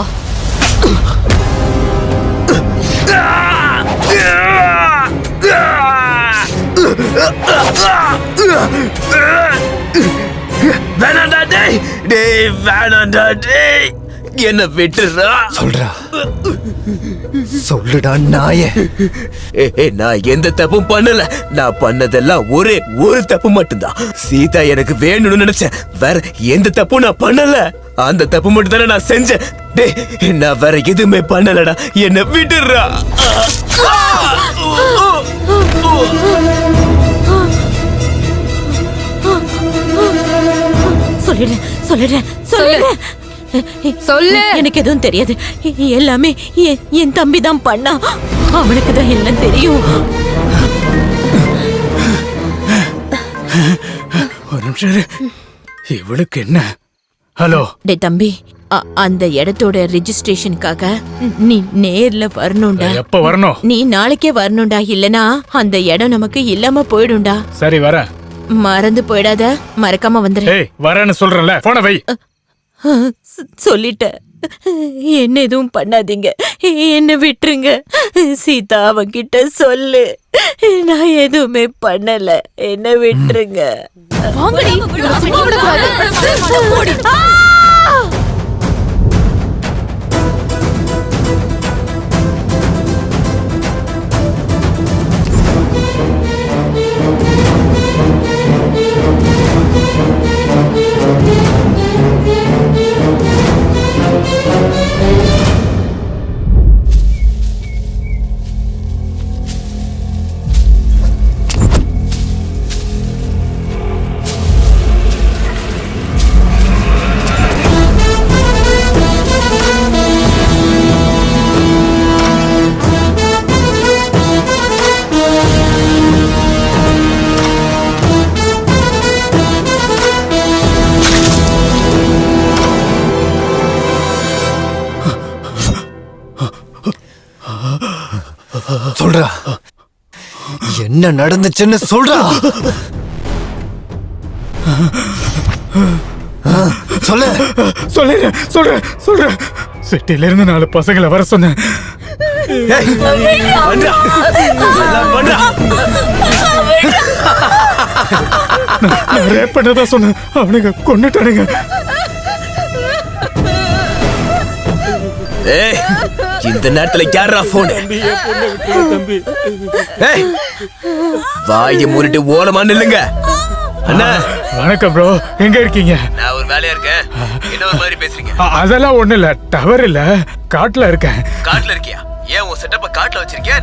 [SPEAKER 11] வேணாண்டா டேய், டேய் வேணாண்டா டேய், என்ன விட்டுறா.
[SPEAKER 1] சொல்றா, சொல்லுடா நாயே.
[SPEAKER 11] நான் எந்த தப்பும் பண்ணல. நான் பண்ணதெல்லாம் ஒரே ஒரு தப்பு மட்டும்தான். சீதா எனக்கு வேணும்னு நினைச்சேன், வேற எந்த தப்பும் நான் பண்ணல. அந்த தப்பு மட்டும் தானே நான் செஞ்சேன். டேய், நான் வேற எதுவுமே பண்ணலடா, என்ன விட்டுறா.
[SPEAKER 6] சொல்லிடுறேன் சொல்லிடுறேன் சொல்லிடுறேன்.
[SPEAKER 3] சொல்லு.
[SPEAKER 6] எனக்கு எதுவும் தெரியாது. எல்லாமே என் தம்பி தான் பண்ணா. அவனுக்கு தான் எல்லாம் தெரியும்.
[SPEAKER 7] ஒரு நிமிஷம். இவளுக்கு என்ன? ஹலோ
[SPEAKER 6] டே தம்பி, அந்த இடத்தோட ரெஜிஸ்ட்ரேஷனுக்காக நீ நேர்ல வரணும்டா.
[SPEAKER 7] எப்ப வரணும்?
[SPEAKER 6] நீ நாளைக்கே வரணும்டா, இல்லனா அந்த இடம் நமக்கு இல்லாம போயிடும்டா.
[SPEAKER 7] சரி வர.
[SPEAKER 6] மறந்து போயிடாத, மறக்காம வந்துரு.
[SPEAKER 7] ஏய் வரேன்னு சொல்றேன்ல, போன வை.
[SPEAKER 6] சொல்லிட்டேன், என்ன எதுவும் பண்ணாதீங்க, என்ன விட்டுருங்க. சீதா அவன்கிட்ட சொல்லு, நான் எதுவுமே பண்ணல, என்ன விட்டுருங்க.
[SPEAKER 1] சொல்றா, என்ன நடந்துச்சுன்னு சொல்றா. சொல்லு.
[SPEAKER 7] சொல்றேன். சிட்டில இருந்து 4 பசங்களை வர சொன்னேன். நான் ரேப் பண்ணதா சொன்னேன், அவனுங்க கொன்னுட்டானுங்க.
[SPEAKER 11] இந்த நேரத்துல யாரா போன்? வாய மூடிட்டு ஓரமா நில்லுங்க. அண்ணா
[SPEAKER 7] வணக்கம் ப்ரோ, எங்க இருக்கீங்க?
[SPEAKER 11] நான் ஒரு வேலையா இருக்கேன். என்ன ஒரு மாதிரி பேசுறீங்க?
[SPEAKER 7] அதெல்லாம் ஒண்ணு இல்ல, டவர் இல்ல, காட்டுல இருக்கேன்.
[SPEAKER 11] காட்டுல இருக்கியா? ஏன் உன் செட்டப்ப காட்டுல வச்சிருக்கியா?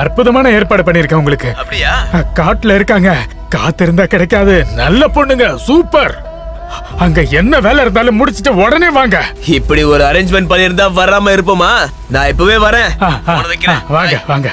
[SPEAKER 7] அற்புதமான ஏற்பாடு பண்ணிருக்கேன் உங்களுக்கு.
[SPEAKER 11] அப்படியா?
[SPEAKER 7] காட்டுல இருக்காங்க, காத்து இருந்தா கிடைக்காது. நல்ல பொண்ணுங்க, சூப்பர். அங்க என்ன வேலை இருந்தாலும் முடிச்சிட்டு உடனே வாங்க.
[SPEAKER 11] இப்படி ஒரு அரேஞ்ச்மெண்ட் பண்ணிருந்தா வராம இருப்போமா? நான் இப்பவே வரேன்.
[SPEAKER 7] வாங்க வாங்க.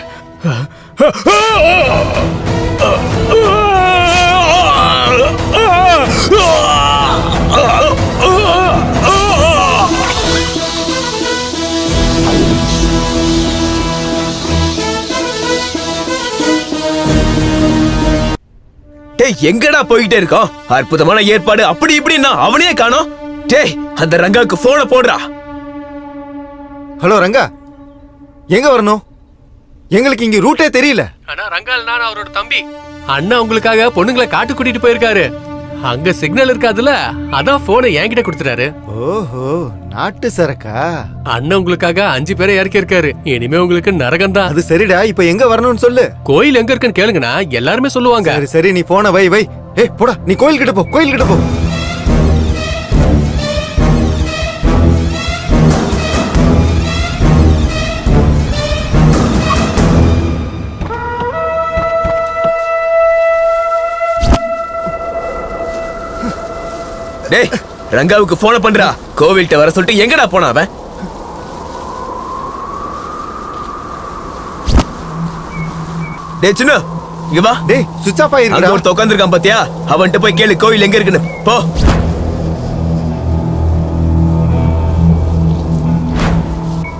[SPEAKER 11] எங்கடா போயிட்டே இருக்கோம்? அற்புதமான ஏற்பாடு, அப்படி இப்படின்னா அவனே காணோம். டேய், அந்த ரங்காவுக்கு போன போடுறா.
[SPEAKER 1] ஹலோ ரங்கா, எங்க வரணும்? எங்களுக்கு இங்க ரூட்டே தெரியல.
[SPEAKER 10] ஆனா ரங்கால் நான் அவரோட தம்பி. அண்ணா உங்களுக்காக பொண்ணுங்களை காட்டு கூட்டிட்டு போயிருக்காரு. அங்க சிக்னல் இருக்காதுல, அதான் போனை என்கிட்ட கொடுத்துட்டாரு.
[SPEAKER 1] ஓஹோ, நாட்டு சரக்கா?
[SPEAKER 10] அண்ணன் உங்களுக்காக 5 பேரை இறக்கி இருக்காரு. இனிமே உங்களுக்கு நரகம் தான்.
[SPEAKER 1] அது சரிடா, இப்ப எங்க வரணும்னு சொல்லு.
[SPEAKER 10] கோயில் எங்க இருக்குன்னு கேளுங்கண்ணா, எல்லாருமே சொல்லுவாங்க.
[SPEAKER 1] சரி சரி, நீ போன வை. ஏய் போடா, நீ கோயில் கிட்ட போ, கோயில் கிட்ட போ.
[SPEAKER 11] டேய், ரங்காவுக்கு போன பண்றா. கோவில்கிட்ட வர சொல்லிட்டு எங்கடா போனா அவன்? டேய் சின்ன, இங்க வா.
[SPEAKER 1] டேய், சுவிட்ச் ஆஃப் ஆயிருக்குடா.
[SPEAKER 11] அங்க ஒருத்த உட்கார்ந்திருக்கான் பாத்தியா? அவன்கிட்ட போய் கேளு கோவில் எங்க இருக்குன்னு. போ.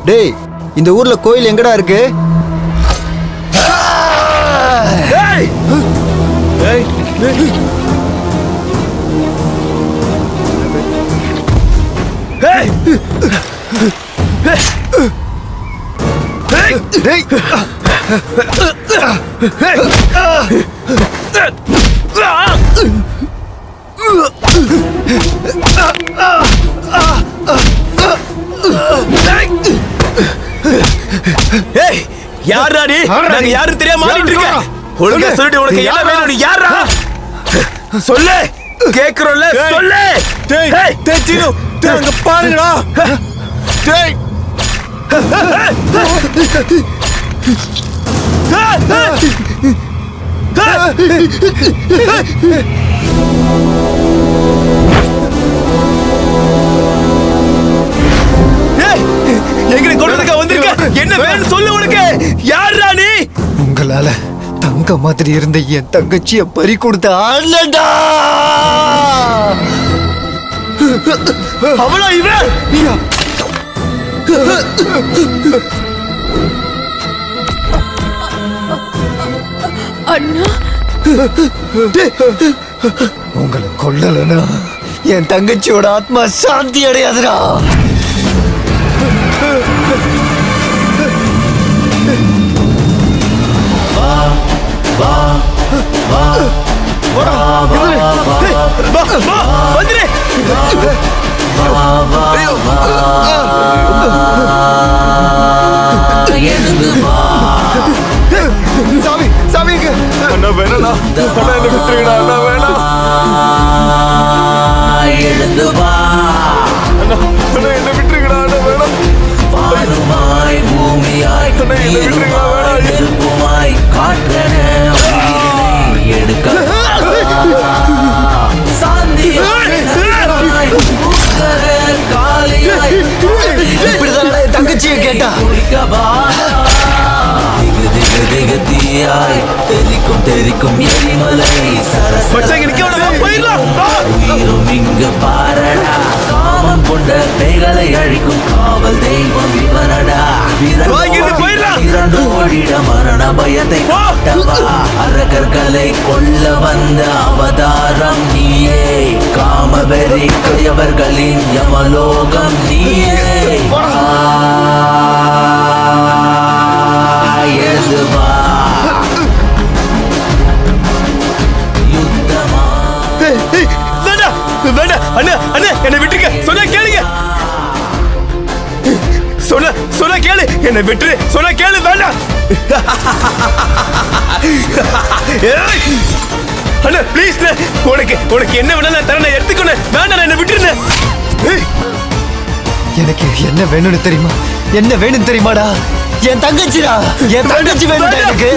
[SPEAKER 1] டேய், இந்த ஊர்ல கோயில் எங்கடா இருக்கு?
[SPEAKER 11] டேய்! டேய்! டேய்!
[SPEAKER 1] டேய்!
[SPEAKER 11] ஏய், யாரா நீ? நாங்க யாரும் தெரியாம மாறிட்டு இருக்கோம். ஒழுங்கா சொல்லிட்டு உனக்கு என்ன வேணும்? நீ யாரா? சொல்லு. கேக்குறோம்ல, சொல்லு.
[SPEAKER 9] டேய் டேய் சீனு, டேய் அங்க பாருங்கடா.
[SPEAKER 11] டேய். எங்க கொண்டதுக்கா வந்திருக்க? என்ன வேணும் சொல்லு. உனக்கு யாரா நீ?
[SPEAKER 1] உங்களால தங்க மாதிரி இருந்த என் தங்கச்சிய பறி கொடுத்த ஆளடா.
[SPEAKER 11] அவளா இவன்?
[SPEAKER 6] அண்ணா,
[SPEAKER 1] உங்களை கொல்லலனா என் தங்கச்சியோட ஆத்மா சாந்தி அடையாதுடா.
[SPEAKER 9] சாமி சாமிங்க அண்ணா வேணா, அண்ணா என்ன விட்டுருங்கண்ணா. அண்ணா வேணாம்.
[SPEAKER 13] எழுந்து வா,
[SPEAKER 9] அண்ணா அண்ணா என்ன விட்டுருங்கண்ணா. அண்ணா வேணாம்.
[SPEAKER 13] வானுமாய் பூமியாய் நீருமாய் நெருப்புமாய் காற்றென உயிரினை எடுக்க சாந்தியாய் நதியாய் உக்கரர் காளியாய்
[SPEAKER 1] இப்படிதான் என் தங்கச்சியை கேட்டா.
[SPEAKER 13] குடிக்கவா திகு திகு திகு தீயாய் தெரிக்கும் தெரிக்கும் எரிமலை உயிரும் இங்கு பாரடா. காமம் கொண்ட பேய்களை அழிக்கும் காவல் தெய்வம் இவனடா. இரண்டு ஓடிட மரண பயத்தை காட்டவா. அரகர்களை கொல்ல வந்த அவதாரம் நீயே. காமவெறி கொயவர்களின் யமலோகம் நீயே. எழுந்து வா.
[SPEAKER 11] வேண்டாம் அண்ணா, அண்ணா என்னை விட்டுருங்க. சொன்னா கேளுங்க. சொன்னா கேளு. என்னை விட்டுரு. சொன்னா கேளு. வேண்டாம் அண்ணா ப்ளீஸ். உனக்கு என்ன வேணா நான் தரேன், எடுத்துக்கணும். வேண்டாம், என்னை விட்டுருங்க.
[SPEAKER 1] எனக்கு என்ன வேணும்னு தெரியுமா? என்ன வேணும் தெரியுமாடா? என் தங்கச்சிடா. என் தங்கச்சி வேணும் எனக்கு.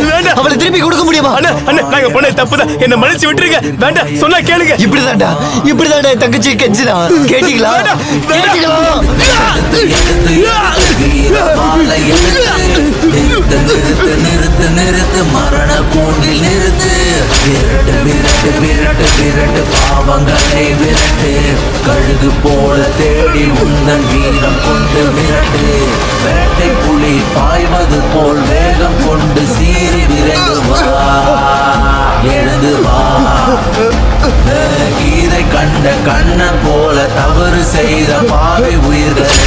[SPEAKER 1] அவளை திருப்பி கொடுக்க முடியுமா?
[SPEAKER 11] அண்ணா அண்ணா நாங்க பண்ண தப்புதான். என்ன மன்னிச்சு விட்டுருங்க. வேண்டாம், சொன்னா கேளுங்க.
[SPEAKER 1] இப்படிதான்டா என் தங்கச்சி கெஞ்சினா. கேட்டீங்களா?
[SPEAKER 13] நிறுத்து நிறுத்து மரண கூண்டில் நிறுத்து. விரட்டு விரட்டு விரட்டு விரட்டு பாவங்களை விரட்டு. கழுகு போல தேடி உந்தன் வீரம் கொண்டு விரட்டு. வேட்டை புலி பாய்வது போல் வேகம் கொண்டு சீறி விரைந்து வா. எழுந்து வா. கீதை கண்ட கண்ணன் போல தவறு செய்த பாவை உயிர்களை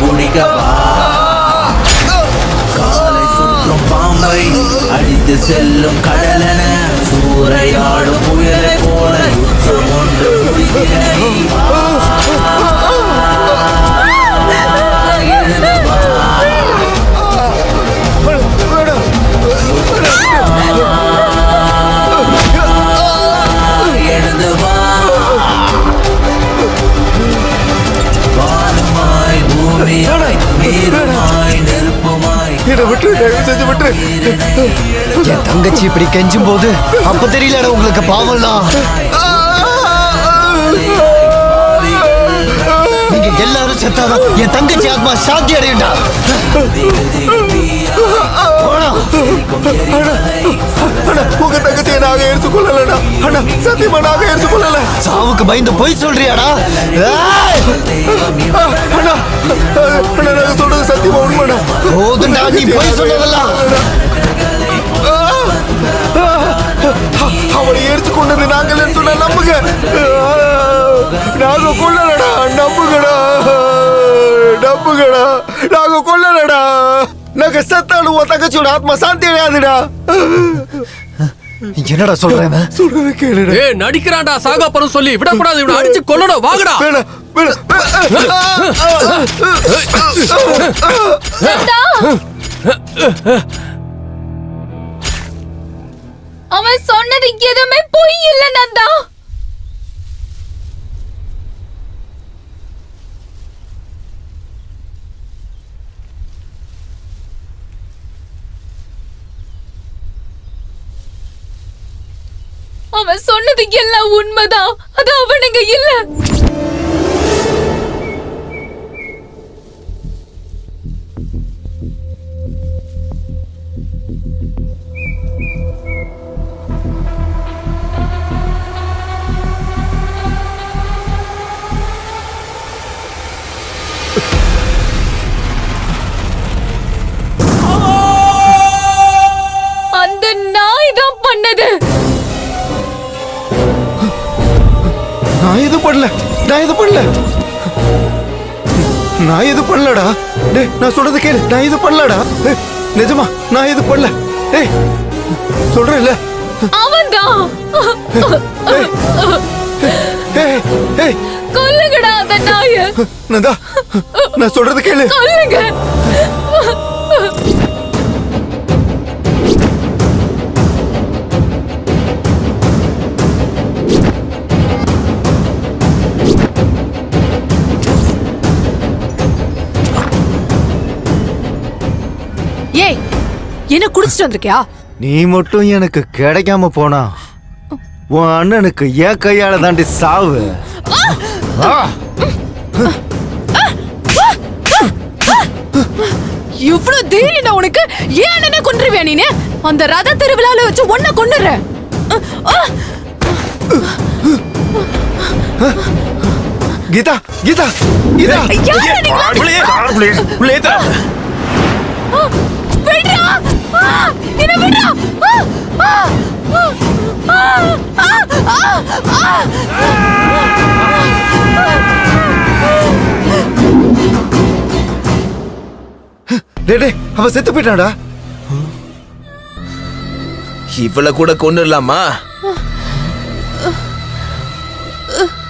[SPEAKER 13] குடிக்கவா. காலை சுற்றும் பாம்பை அடித்து செல்லும் கடலென சூறையாடும் புயலை போல
[SPEAKER 8] என்னை விட்டு தயவு செஞ்சு விட்டு.
[SPEAKER 1] என் தங்கச்சி இப்படி கெஞ்சும் போது அப்ப தெரியலடா உங்களுக்கு பாவம்லாம். நீங்க எல்லாரும் செத்தாதான் என் தங்கச்சி ஆத்மா சாந்தி அடையுண்டா.
[SPEAKER 8] உங்க தங்கச்சியை நாங்க எடுத்து கொள்ளலடா. அண்ணா சத்தியமா நாங்க எடுத்து கொள்ளல.
[SPEAKER 1] சாவுக்கு பயந்து போய் சொல்றியாடா?
[SPEAKER 8] அண்ணா அண்ணா நாங்க சொல்றது சத்தியமா உண்மைடா.
[SPEAKER 1] போதுண்டா நீ போய் சொன்னதெல்லாம்.
[SPEAKER 8] அவனை எடுத்து கொண்டது நாங்கள் சொன்ன நம்புங்க. நாங்க கொள்ளலடா. நம்புங்கடா நம்புங்கடா. நாங்க கொள்ளலடா. நாங்க செத்தாலும் உன் தங்கச்சியோட ஆத்மா சாந்தி அடையாதுடா.
[SPEAKER 1] என்னடா சொல்றேன்?
[SPEAKER 8] சொல்றது கேளுடா.
[SPEAKER 10] ஏய் நடிக்கிறான்டா சாகாப்பறம் சொல்லி விடக்கூடாது. இவனை அடிச்சு கொல்லணும். வாங்கடா.
[SPEAKER 3] அவன் சொன்னது எதுவுமே பொய் இல்ல நந்தா. அவன் சொன்னது எல்லாம் உண்மைதான். அது அவனுங்க இல்ல. அந்த நாய் தான் பண்ணது.
[SPEAKER 8] நான் எது பண்ணல. நான் எது பண்ணலடா. டேய் நான் சொல்றது கேளு. நான் எது பண்ணலடா. நிஜமா நான் எது பண்ணல. டேய் சொல்றேன்ல.
[SPEAKER 3] அவன்தான். கொல்லுங்கடா அந்த நாய.
[SPEAKER 8] நந்தா நான் சொல்றது கேளு.
[SPEAKER 3] கொல்லுங்க.
[SPEAKER 14] ஏய் என்ன குடிச்சிட்டு வந்திருக்கியா?
[SPEAKER 1] நீ மட்டும் எனக்கு கிடைக்காம போனா உன் அண்ணனுக்கு என் கையால தாண்டி சாவு.
[SPEAKER 14] இவ்வளவு தைரியம் உனக்கு? ஏன் என்ன கொன்றுவியா நீனு? அந்த ரத திருவிழால வச்சு ஒன்ன கொன்னுற.
[SPEAKER 8] கீதா கீதா கீதா.
[SPEAKER 14] விடுடா. என்ன விடுடா.
[SPEAKER 8] டேய் அவன் செத்து போயிட்டான்டா.
[SPEAKER 11] இவள கூட கொண்டுடலாமா?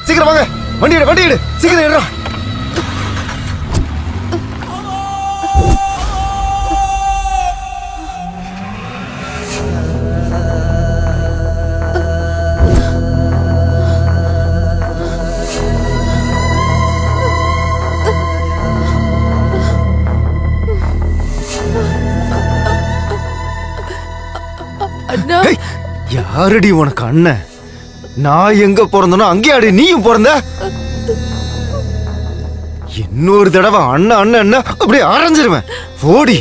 [SPEAKER 8] சீக்கிரம் வாங்க. வண்டி எடு சீக்கிரம் எடுறா.
[SPEAKER 1] யாரடி உனக்கு அண்ணன்? நான் எங்க பிறந்தனோ அங்கேயாடி நீயும் பிறந்த. இன்னொரு தடவை அண்ணன் அண்ணன் அப்படியே அரைஞ்சிருவேன். ஓடி.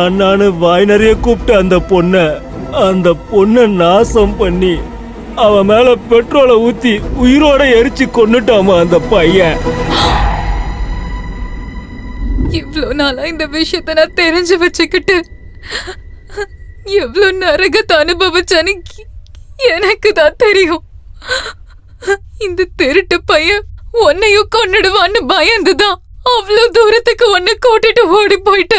[SPEAKER 2] அண்ணான்னு வாய் நிறைய கூப்பிட்டு அந்த பொண்ணை நாசம் பண்ணி அவன் மேல பெட்ரோலை ஊத்தி உயிரோட எரிச்சு கொன்னுட்டாமா அந்த பையன்.
[SPEAKER 3] இவ்வளவு நாளா இந்த விஷயத்த நான் தெரிஞ்சு வச்சுக்கிட்டு எவ்வளவு நரகத்தை அனுபவிச்சான்னு எனக்கு தான் தெரியும். இந்த திருட்டு பையன் உன்னையும் கொன்னுடுவான்னு பயந்துதான் அவ்வளவு தூரத்துக்கு உன்னை கூட்டிட்டு ஓடி போயிட்ட.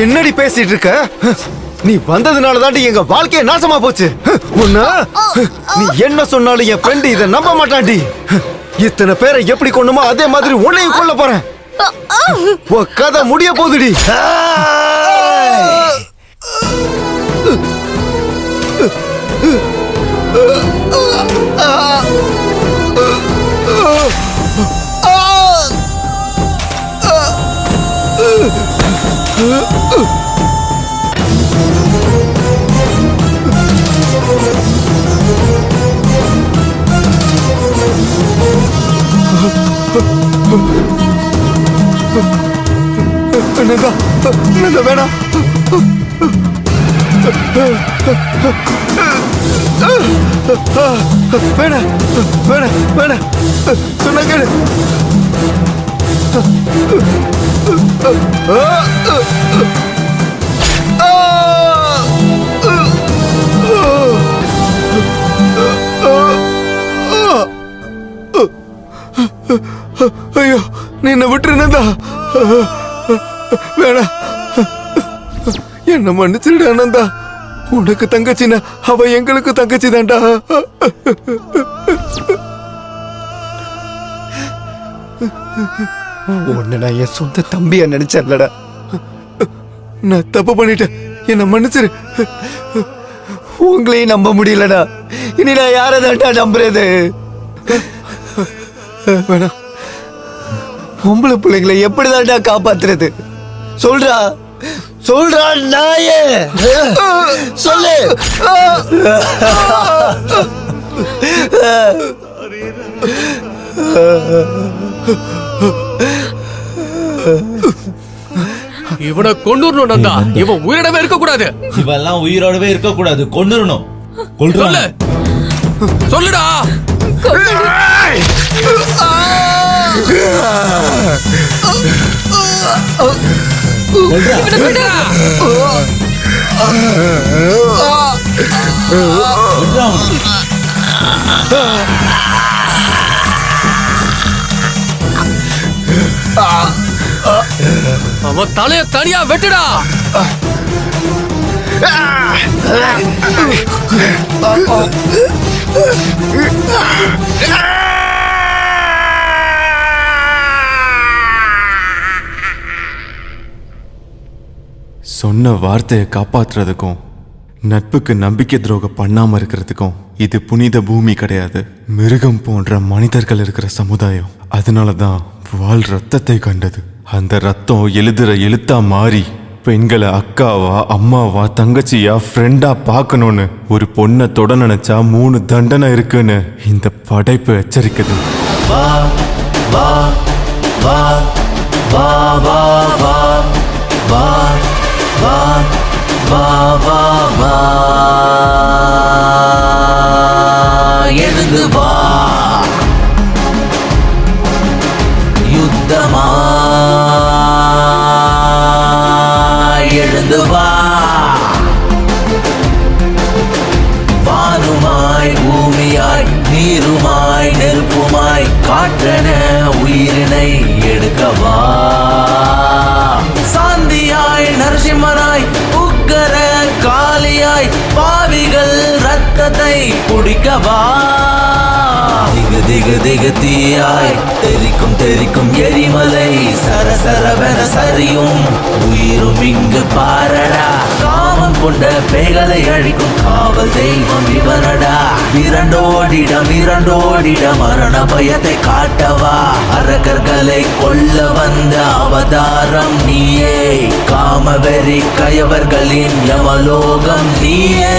[SPEAKER 8] என்னடி பேசிட்டு இருக்க? நீ வந்ததுனால தாண்டி எங்க வாழ்க்கைய நாசமா போச்சு. உன்ன நீ என்ன சொன்னாலும் என் ஃப்ரெண்ட் இத நம்ப மாட்டான்டி. இத்தனை பேரை எப்படி கொண்டுமோ அதே மாதிரி உன்னையும் கொல்ல போறேன். உன் கதை முடிய போகுதுடி. வேணாம் வேணாம் வேணாம் வேணாம் சொன்ன கேளு. ஐயோ நீ என்ன விட்டுருந்தா வேணா. என்ன மன்னிச்சிருடா ஆனந்தா. உனக்கு தங்கச்சினா அவ எங்களுக்கு தங்கச்சி தான்டா.
[SPEAKER 1] உன்னை நான் என் சொந்த தம்பியா நினைச்சேன்லடா.
[SPEAKER 8] நான் தப்பு பண்ணிட்டேன், என்ன மன்னிச்சிரு.
[SPEAKER 1] உங்களையும் நம்ப முடியலடா. இனி நான் யாரை தான்டா நம்புறது?
[SPEAKER 8] வேணாம்.
[SPEAKER 1] பொம்பளை பிள்ளைங்களை எப்படிதான்டா காப்பாத்துறது? சொல்றா சொல்றா நாயே, சொல்லு.
[SPEAKER 10] இவனை கொண்டுறணும் நந்தா. இவன் உயிரோடவே இருக்க கூடாது.
[SPEAKER 13] இவெல்லாம் உயிரோடவே இருக்க கூடாது, கொண்டுறணும்.
[SPEAKER 10] சொல்லு சொல்லுடா. அவன் தலைய தனியா வெட்டுடா.
[SPEAKER 4] சொன்ன வார்த்தையை காப்பாத்துறதுக்கும் நட்புக்கு நம்பிக்கை துரோகம் பண்ணாம இருக்கிறதுக்கும் இது புனித பூமி கிடையாது, மிருகம் போன்ற மனிதர்கள் இருக்கிற சமுதாயம். அதனாலதான் வாள் ரத்தத்தை கண்டது. அந்த ரத்தம் எழுதுற எழுத்தா மாறி பெண்களை அக்காவா அம்மாவா தங்கச்சியா ஃப்ரெண்டா பார்க்கணும்னு ஒரு பொண்ணை தொட நினைச்சா 3 தண்டனை இருக்குன்னு இந்த படைப்பு எச்சரிக்குது.
[SPEAKER 13] வா வா வா வா வா வா வா வா வா வா வா எழுந்து வா, யுத்தமா எழுந்து வா. வானுமாய் பூமியாய் நீருமாய் நெருப்புமாய் காற்றென உயிரினை எடுக்கவா. சாந்தியாய் நரசிம்மனாய் உக்கர காளியாய் பாவிகள் ரத்தத்தை குடிக்கவா. திகு திகு திகு தீயாய் தெரிக்கும் தெரிக்கும் எரிமலை சரசரவென சரியும் உயிரும் இங்கு பாரடா காமம் கொண்ட பேய்களை அழிக்கும் காவல் தெய்வம் இவனடா இரண்டோடிட மரண பயத்தை காட்டவா அரக்கர்களை கொல்ல வந்த அவதாரம் நீயே காமவெறி கயவர்களின் யமலோகம் நீயே